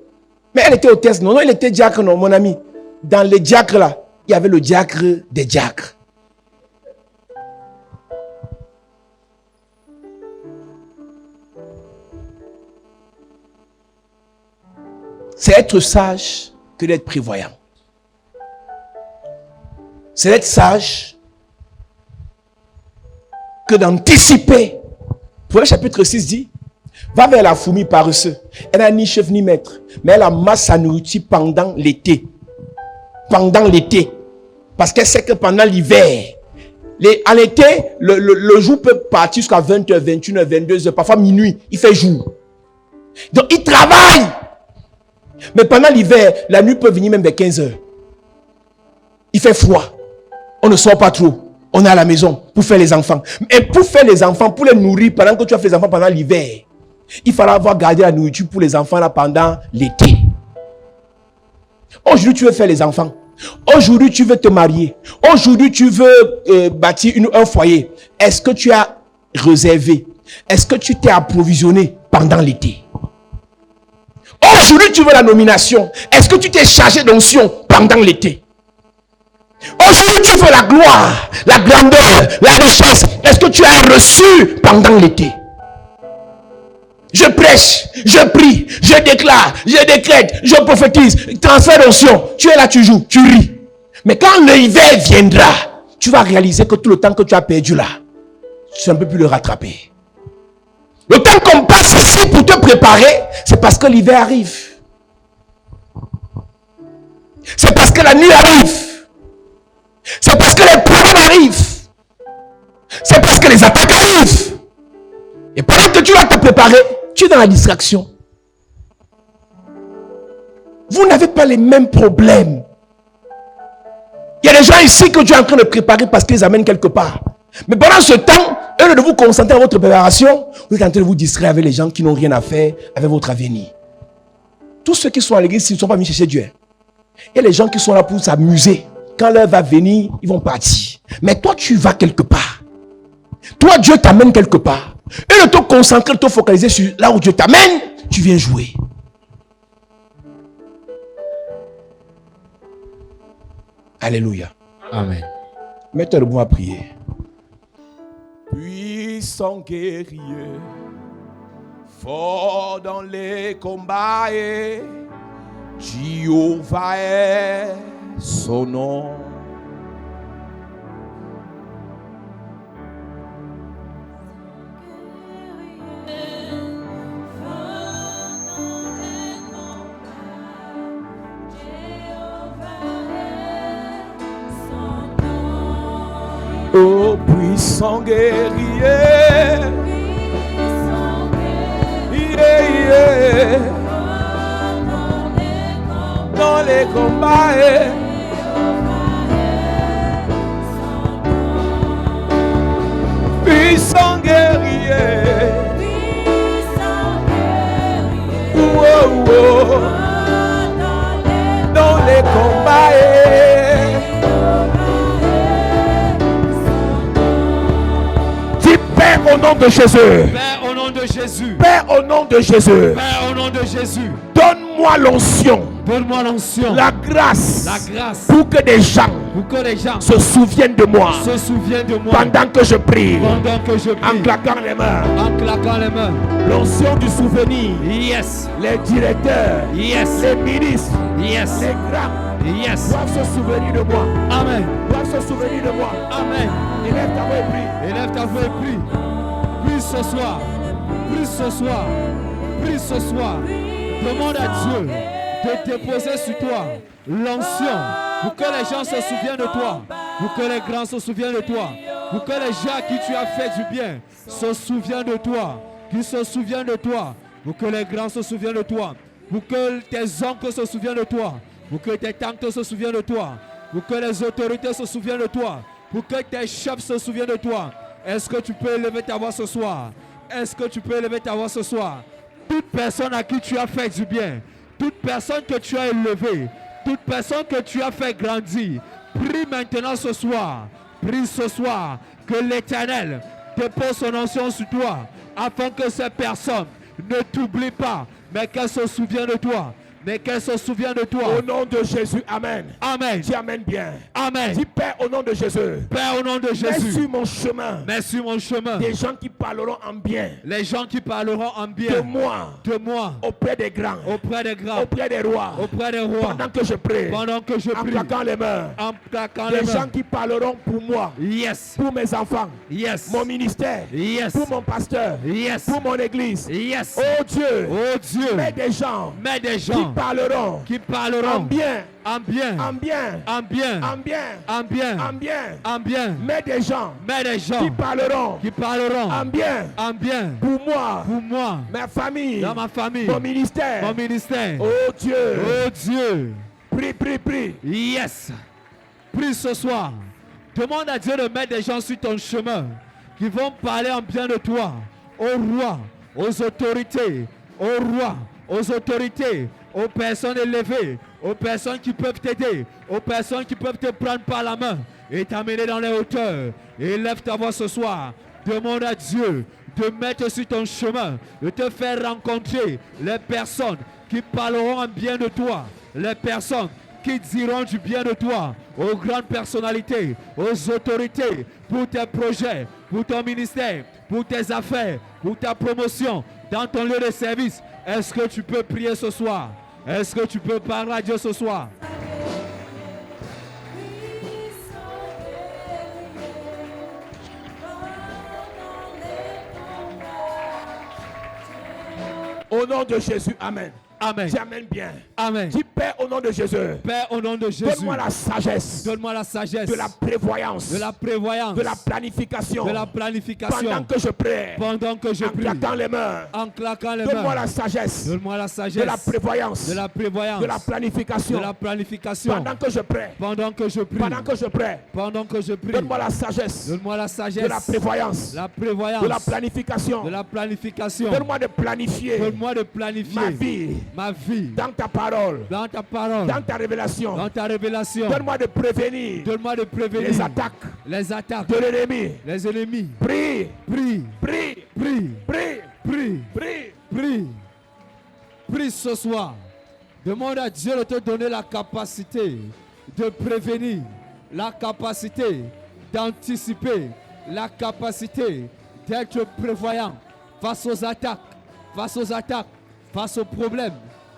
Mais elle était hôtesse. Non, elle était diacre, non, mon ami. Dans les diacres là, il y avait le diacre des diacres. C'est être sage que d'être prévoyant. C'est d'être sage que d'anticiper. Proverbe chapitre 6 dit, va vers la fourmi paresseuse. Elle n'a ni chef ni maître, mais elle amasse sa nourriture pendant l'été. Pendant l'été. Parce qu'elle sait que pendant l'hiver, en été, le jour peut partir jusqu'à 20h, 21h, 22h, parfois minuit, il fait jour. Donc il travaille. Mais pendant l'hiver, la nuit peut venir même vers 15h. Il fait froid. On ne sort pas trop. On est à la maison pour faire les enfants. Et pour faire les enfants, pour les nourrir pendant que tu as fait les enfants pendant l'hiver, il faudra avoir gardé la nourriture pour les enfants là pendant l'été. Aujourd'hui, tu veux faire les enfants. Aujourd'hui, tu veux te marier. Aujourd'hui, tu veux bâtir un foyer. Est-ce que tu as réservé? Est-ce que tu t'es approvisionné pendant l'été? Aujourd'hui, tu veux la nomination. Est-ce que tu t'es chargé d'onction pendant l'été? Aujourd'hui, tu veux la gloire, la grandeur, la richesse. Est-ce que tu as reçu pendant l'été? Je prêche, je prie, je déclare, je décrète, je prophétise, transfert d'onction. Tu es là, tu joues, tu ris. Mais quand l'hiver viendra, tu vas réaliser que tout le temps que tu as perdu là, tu ne peux plus le rattraper. Le temps qu'on passe ici pour te préparer, c'est parce que l'hiver arrive. C'est parce que la nuit arrive. C'est parce que les problèmes arrivent. C'est parce que les attaques arrivent. Et pendant que tu vas te préparer, tu es dans la distraction. Vous n'avez pas les mêmes problèmes. Il y a des gens ici que tu es en train de préparer parce qu'ils amènent quelque part. Mais pendant ce temps, au lieu de vous concentrer à votre préparation, vous êtes en train de vous distraire avec les gens qui n'ont rien à faire avec votre avenir. Tous ceux qui sont à l'église, ils ne sont pas venus chercher Dieu. Il y a les gens qui sont là pour s'amuser. Quand l'heure va venir, ils vont partir. Mais toi, tu vas quelque part. Toi, Dieu t'amène quelque part. Et de te concentrer, de te focaliser sur là où Dieu t'amène, tu viens jouer. Alléluia. Amen. Mets-toi debout à prier. Puissant guerrier, fort dans les combats, et Jéhovah est son nom. Oh puissant guerrier, yeah, yeah. Dans les combats, puissant guerrier, oh, oh. Dans les combats, Père au nom de Jésus. Père au nom de Jésus. Père au nom de Jésus. Père au nom de Jésus. Donne-moi l'onction. Donne-moi l'onction. La grâce. La grâce. Pour que des gens. Pour que les gens se souviennent de moi. Se souviennent de moi. Pendant que je prie. Pendant que je prie. En claquant les mains. En claquant les mains. L'onction du souvenir. Yes. Les directeurs. Yes. Les ministres. Yes. Les grands. Yes. Doivent se souvenir de moi. Amen. Doivent se souvenir de moi. Amen. Élève ta voix et prie. Élève ta voix et prie. Prie ce soir. Prie ce soir. Prie ce soir. Demande à Dieu de déposer sur toi l'onction pour que les gens se souviennent de toi, pour que les grands se souviennent de toi, pour que les gens à qui tu as fait du bien se souviennent de toi, qu'ils se souviennent de toi, pour que les grands se souviennent de toi, pour que tes oncles se souviennent de toi, pour que tes tantes se souviennent de toi, pour que les autorités se souviennent de toi, pour que tes chefs se souviennent de toi. Est-ce que tu peux élever ta voix ce soir? Est-ce que tu peux élever ta voix ce soir? toute personne à qui tu as fait du bien, toute personne que tu as élevée, toute personne que tu as fait grandir, prie maintenant ce soir, prie ce soir que l'Éternel dépose son onction sur toi, afin que ces personnes ne t'oublient pas, mais qu'elles se souviennent de toi. Mais qu'elle se souvienne de toi. Au nom de Jésus, amen. Amen. Dis amen bien. Amen. Dis Père au nom de Jésus. Père au nom de Jésus. Mets sur mon chemin. Mets sur mon chemin. Des gens qui parleront en bien. Les gens qui parleront en bien. De moi. De moi. Auprès des grands. Auprès des grands. Auprès des rois. Auprès des rois. Pendant que je prie. Pendant que je prie. En claquant les mains. En claquant les mains. Des gens qui parleront pour moi. Yes. Pour mes enfants. Yes. Mon ministère. Yes. Pour mon pasteur. Yes. Pour mon église. Yes. Oh Dieu. Oh Dieu. Mets des gens. Mets des gens. Qui parleront. Qui parleront en bien. En bien. En bien. En bien. En bien. En bien. En bien. En bien. Mets des gens. Mets des gens. Qui parleront. Qui parleront en bien. En bien. Pour moi. Pour moi. Ma famille. Dans ma famille. Mon ministère. Mon ministère. Oh Dieu. Oh Dieu. Prie, prie, prie. Yes. Prie ce soir. Demande à Dieu de mettre des gens sur ton chemin qui vont parler en bien de toi. Aux rois, aux autorités, aux rois, aux autorités, aux personnes élevées, aux personnes qui peuvent t'aider, aux personnes qui peuvent te prendre par la main et t'amener dans les hauteurs. Élève ta voix ce soir. Demande à Dieu de mettre sur ton chemin, de te faire rencontrer les personnes qui parleront en bien de toi, les personnes qui diront du bien de toi, aux grandes personnalités, aux autorités, pour tes projets, pour ton ministère, pour tes affaires, pour ta promotion, dans ton lieu de service. Est-ce que tu peux prier ce soir? Est-ce que tu peux parler à Dieu ce soir? Au nom de Jésus, amen. Amen. Dis amen bien. Amen. Dis Père au nom de Jésus. Père, au nom de Jésus. Donne-moi la sagesse. Donne-moi la sagesse. De la prévoyance. De la prévoyance. De la planification. De la planification. Pendant que je prie. Pendant que je prie. En claquant les mains. En claquant les mains. Donne-moi la sagesse. Donne-moi la sagesse. De la prévoyance. De la prévoyance. De la planification. De la planification. Pendant que je prie. Pendant que je prie. Pendant que je prie. Pendant que je prie. Donne-moi la sagesse. Donne-moi la sagesse. De la prévoyance. La prévoyance. De la planification. De la planification. Donne-moi de planifier. Donne-moi de planifier. Ma vie. Ma vie. Dans ta parole. Dans ta parole. Dans ta révélation. Dans ta révélation. Donne-moi de prévenir. Donne-moi de prévenir. Les attaques. Les attaques. De l'ennemi. Les ennemis. Prie. Prie. Prie. Prie. Prie. Prie. Prie. Prie. Prie ce soir. Demande à Dieu de te donner la capacité de prévenir, la capacité d'anticiper, la capacité d'être prévoyant face aux attaques, face aux problèmes,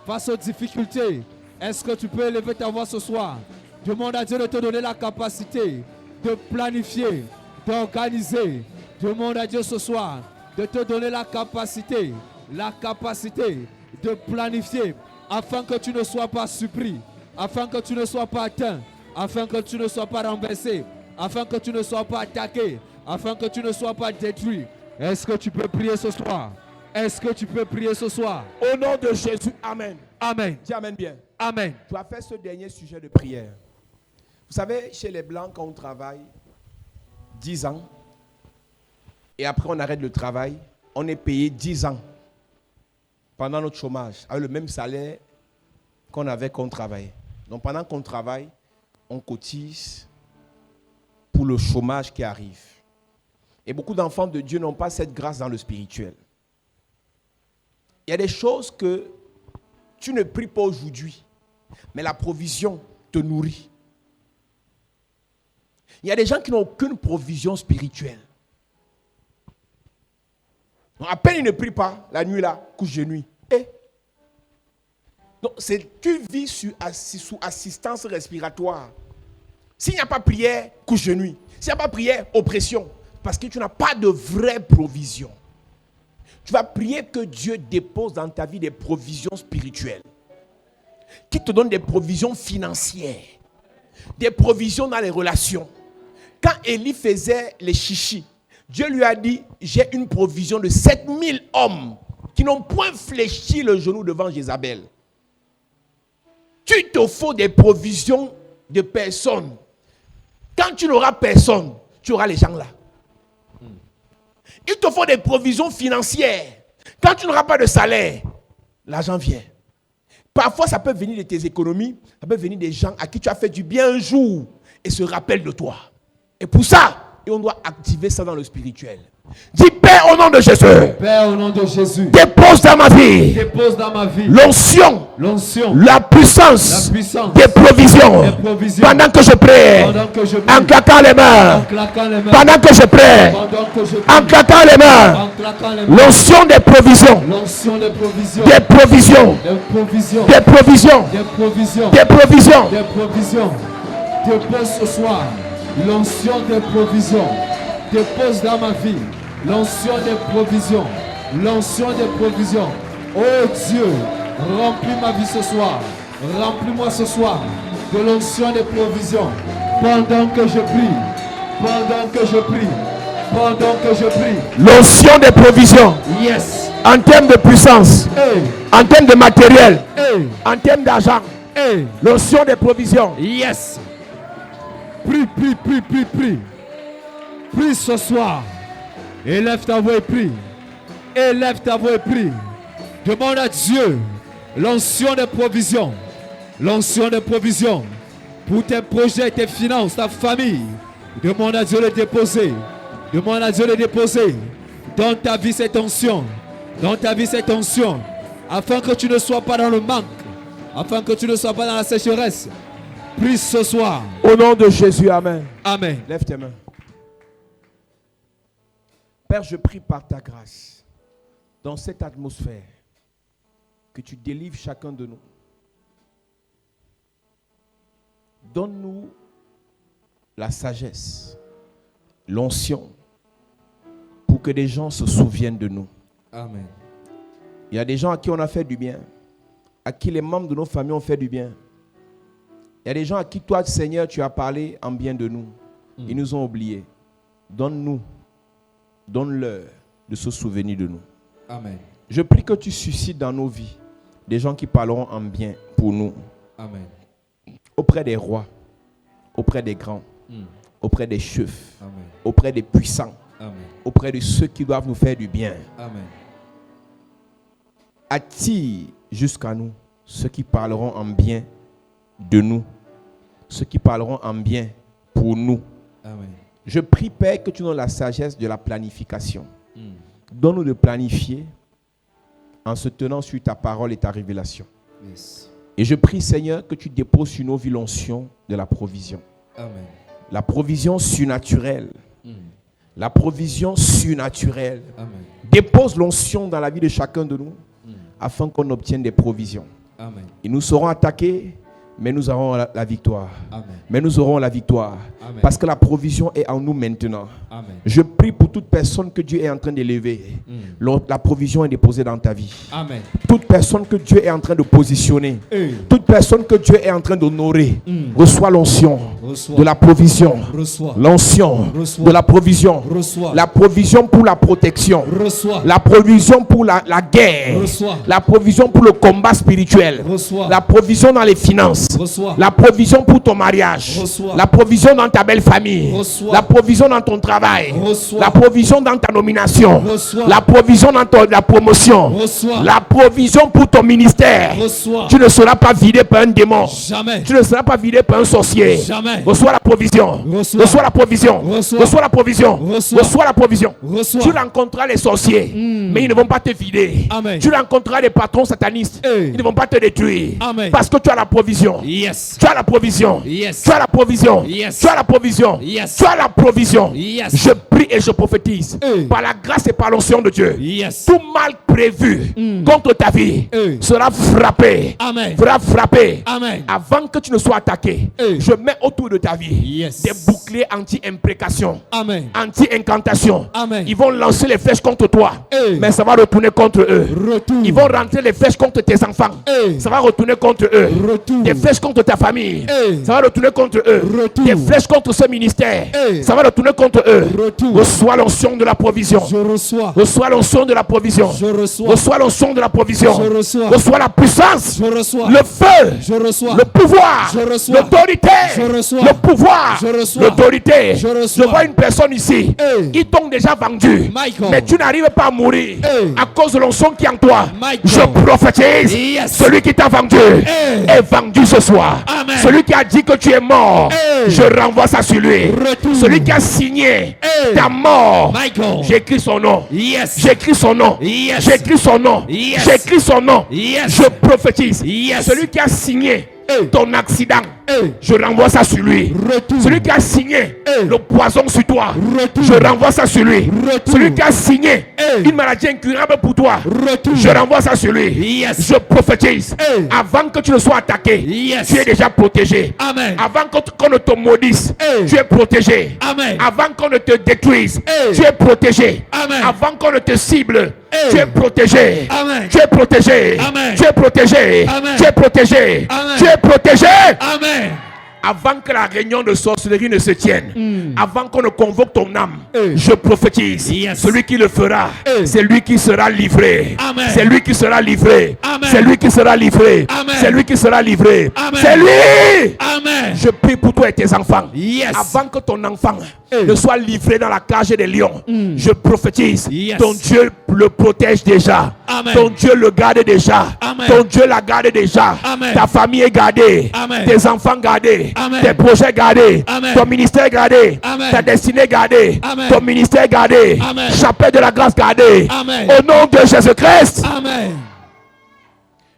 face aux difficultés. Est-ce que tu peux élever ta voix ce soir? Demande à Dieu de te donner la capacité de planifier, d'organiser. Demande à Dieu ce soir de te donner la capacité de planifier afin que tu ne sois pas surpris, afin que tu ne sois pas atteint, afin que tu ne sois pas renversé, afin que tu ne sois pas attaqué, afin que tu ne sois pas détruit. Est-ce que tu peux prier ce soir? Est-ce que tu peux prier ce soir? Au nom de Jésus, amen. Amen. Dis amen bien. Amen. Tu as fait ce dernier sujet de prière. Vous savez, chez les Blancs, quand on travaille 10 ans, et après on arrête le travail, on est payé 10 ans pendant notre chômage, avec le même salaire qu'on avait quand on travaillait. Donc pendant qu'on travaille, on cotise pour le chômage qui arrive. Et beaucoup d'enfants de Dieu n'ont pas cette grâce dans le spirituel. Il y a des choses que tu ne pries pas aujourd'hui, mais la provision te nourrit. Il y a des gens qui n'ont aucune provision spirituelle. Donc, à peine ils ne prient pas, la nuit là, couche de nuit. Donc, tu vis sous assistance respiratoire. S'il n'y a pas prière, couche de nuit. S'il n'y a pas prière, oppression. Parce que tu n'as pas de vraie provision. Tu vas prier que Dieu dépose dans ta vie des provisions spirituelles. Qui te donne des provisions financières. Des provisions dans les relations. Quand Élie faisait les chichis, Dieu lui a dit, j'ai une provision de 7000 hommes qui n'ont point fléchi le genou devant Jézabel. Tu te faut des provisions de personnes. Quand tu n'auras personne, tu auras les gens là. Il te faut des provisions financières. Quand tu n'auras pas de salaire, l'argent vient. Parfois, ça peut venir de tes économies, ça peut venir des gens à qui tu as fait du bien un jour et se rappellent de toi. Et pour ça, on doit activer ça dans le spirituel. Dis Père au nom de Jésus. Père, au nom de Jésus, Dépose dans ma vie dépose dans ma vie l'onction, l'onction, la puissance des provisions. des provisions. Pendant que je prie, Pendant que je prie, en claquant les mains, en claquant les mains, pendant que je prie, pendant que je en prie, claquant les mains, en claquant les mains, l'onction des provisions, l'onction des provisions, des provisions, des provisions, des provisions, des provisions, des provisions. des provisions. Dépose ce soir l'onction des provisions. Dépose dans ma vie l'onction des provisions. L'onction des provisions. Oh Dieu, remplis ma vie ce soir. Remplis-moi ce soir de l'onction des provisions. Pendant que je prie, pendant que je prie, pendant que je prie. L'onction des provisions. Yes. En termes de puissance, Hey, en termes de matériel, hey, en termes d'argent. hey. L'onction des provisions. Yes. Prie, prie, prie, prie, prie. Prie ce soir. Élève ta voix et prie. Élève ta voix et prie. Demande à Dieu l'onction des provisions. L'onction des provisions. Pour tes projets, tes finances, ta famille. Demande à Dieu de le déposer. Demande à Dieu de le déposer. Dans ta vie cette onction. Dans ta vie cette onction. Afin que tu ne sois pas dans le manque. Afin que tu ne sois pas dans la sécheresse. Prie ce soir. Au nom de Jésus, amen. Amen. Lève tes mains. Père, je prie par ta grâce, dans cette atmosphère, que tu délivres chacun de nous. Donne-nous la sagesse, l'onction, pour que des gens se souviennent de nous. Amen. Il y a des gens à qui on a fait du bien, à qui les membres de nos familles ont fait du bien. Il y a des gens à qui toi, Seigneur, tu as parlé en bien de nous. Ils nous ont oubliés. Donne-nous, donne-leur de se souvenir de nous. Amen. Je prie que tu suscites dans nos vies des gens qui parleront en bien pour nous. Amen. Auprès des rois, auprès des grands, auprès des chefs, Amen. auprès des puissants, Amen. auprès de ceux qui doivent nous faire du bien. Amen. Attire jusqu'à nous ceux qui parleront en bien de nous, ceux qui parleront en bien pour nous. Amen. Je prie, Père, que tu nous donnes la sagesse de la planification. Donne-nous de planifier en se tenant sur ta parole et ta révélation. Yes. Et je prie, Seigneur, que tu déposes sur nos vies l'onction de la provision. Amen. La provision surnaturelle. La provision surnaturelle. Amen. Dépose l'onction dans la vie de chacun de nous afin qu'on obtienne des provisions. Amen. Et nous serons attaqués, mais nous aurons la victoire. Amen. Mais nous aurons la victoire. Amen. Parce que la provision est en nous maintenant. Amen. Je prie pour toute personne que Dieu est en train d'élever. La provision est déposée dans ta vie. Amen. Toute personne que Dieu est en train de positionner. Hey. Toute personne que Dieu est en train d'honorer. Reçois l'onction Reçois. de la provision. Reçois. L'onction Reçois. de la provision. Reçois. La provision pour la protection. Reçois. La provision pour la guerre. Reçois. La provision pour le combat spirituel. Reçois. La provision dans les finances. Reçois. La provision pour ton mariage. Reçois. La provision dans ta belle famille. Reçois. La provision dans ton travail. Reçois. La provision dans ta nomination. Reçois. La provision dans la promotion. Reçois. La provision pour ton ministère. Reçois. Tu ne seras pas vidé par un démon. Jamais. Tu ne seras pas vidé par un sorcier. Jamais. Reçois la provision. Reçois. Reçois la provision. Reçois. Reçois la provision. Reçois. Reçois la provision. Reçois. Tu rencontreras les sorciers, mais ils ne vont pas te vider. Amen. Tu rencontreras les patrons satanistes, Hey. ils ne vont pas te détruire. Amen. Parce que tu as la provision. Yes. Tu as la provision. Yes. Tu as la provision. Yes. Tu as la provision. Yes. Tu as la provision. Yes. Je prie et je prophétise Hey. par la grâce et par l'onction de Dieu. Yes. Tout mal prévu contre ta vie Hey. sera frappé. Amen. Sera frappé. Amen. Avant que tu ne sois attaqué, Hey. je mets autour de ta vie Yes. des boucliers anti-imprécation, Amen. anti-incantation. Amen. Ils vont lancer les flèches contre toi, Hey. mais ça va retourner contre eux. Retour. Ils vont rentrer les flèches contre tes enfants, Hey. ça va retourner contre eux. Retour. Des flèches contre ta famille, Hey. ça va retourner contre eux. Retour. Des flèches contre ce ministère, Hey. ça va retourner contre eux. Retour. Reçois l'onction de la provision. Je reçois. Reçois l'onction de la provision. Je reçois. Reçois l'onction de la provision. Je reçois. Reçois la puissance. Je reçois. Le feu. Je reçois. Le pouvoir. Je reçois. L'autorité. Je reçois. Le pouvoir. Je reçois. L'autorité. Je reçois. Je vois une personne ici Hey. qui t'ont déjà vendu. Michael. Mais tu n'arrives pas à mourir Hey. à cause de l'onction qui est en toi. Michael. Je prophétise. Yes. Celui qui t'a vendu Hey. est vendu ce soir. Amen. Celui qui a dit que tu es mort, Hey. je renvoie ça sur lui. Retour. Celui qui a signé Hey. ta mort, Michael. j'écris son nom. Yes. J'écris son nom. Yes. J'écris son nom. Yes. J'écris son nom. Yes. Je prophétise. Yes. Celui qui a signé Hey. ton accident, Hey. je renvoie ça sur lui. Retour. Celui qui a signé Hey. le poison sur toi, Retour. je renvoie ça sur lui. Retour. Celui qui a signé Hey. une maladie incurable pour toi, Retour. je renvoie ça sur lui. Yes. Je prophétise. Hey. Avant que tu ne sois attaqué, Yes. tu es déjà protégé. Amen. Avant qu'on ne te maudisse, Hey. tu es protégé. Amen. Avant qu'on ne te détruise, Hey. tu es protégé. Amen. Avant qu'on ne te cible, Hey. tu es protégé. Amen. Tu es protégé. Amen. Tu es protégé. Amen. Tu es protégé. Amen. Tu es protégé. Amen. Avant que la réunion de sorcellerie ne se tienne, avant qu'on ne convoque ton âme, Hey. je prophétise. Yes. Celui qui le fera, Hey. c'est lui qui sera livré. Amen. C'est lui qui sera livré. Amen. C'est lui qui sera livré. Amen. C'est lui qui sera livré. Amen. C'est lui. Amen. Je prie pour toi et tes enfants. Yes. Avant que ton enfant Hey. ne soit livré dans la cage des lions, je prophétise. Yes. Ton Dieu le protège déjà. Amen. Ton Dieu le garde déjà. Amen. Ton Dieu la garde déjà. Amen. Ta famille est gardée. Amen. Tes enfants gardés. Amen. Tes projets gardés. Amen. Ton ministère gardé. Amen. Ta destinée gardée. Amen. Ton ministère gardé. Amen. Chapelle de la grâce gardée. Amen. Au nom de Jésus-Christ. Amen.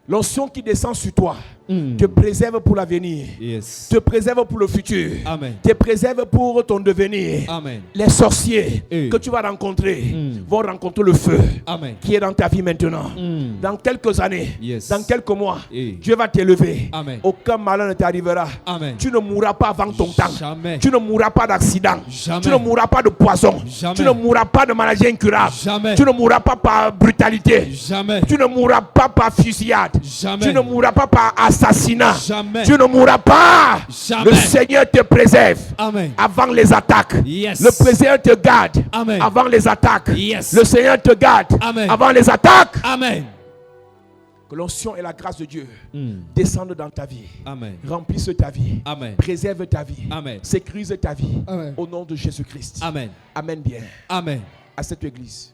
L'onction qui descend sur toi te préserve pour l'avenir. Yes. Te préserve pour le futur. Amen. Te préserve pour ton devenir. Amen. Les sorciers Eh. que tu vas rencontrer vont rencontrer le feu Amen. qui est dans ta vie maintenant. Dans quelques années, Yes. dans quelques mois, Eh. Dieu va t'élever. Amen. Aucun malheur ne t'arrivera. Amen. Tu ne mourras pas avant ton temps. Jamais. Tu ne mourras pas d'accident. Jamais. Tu ne mourras pas de poison. Jamais. Tu ne mourras pas de maladie incurable. Jamais. Tu ne mourras pas par brutalité. Jamais. Tu ne mourras pas par fusillade. Jamais. Tu ne mourras pas par assassinat. Jamais. Tu ne mourras pas. Jamais. Le Seigneur te préserve Amen. avant les attaques. Yes. Le Seigneur te garde Amen. avant les attaques. Yes. Le Seigneur te garde Amen. avant les attaques. Amen. Que l'onction et la grâce de Dieu descendent dans ta vie. Amen. Remplissent ta vie. Amen. Préserve ta vie. Amen. Sécurise ta vie. Amen. Au nom de Jésus-Christ. Amen. Amen bien Amen. à cette église.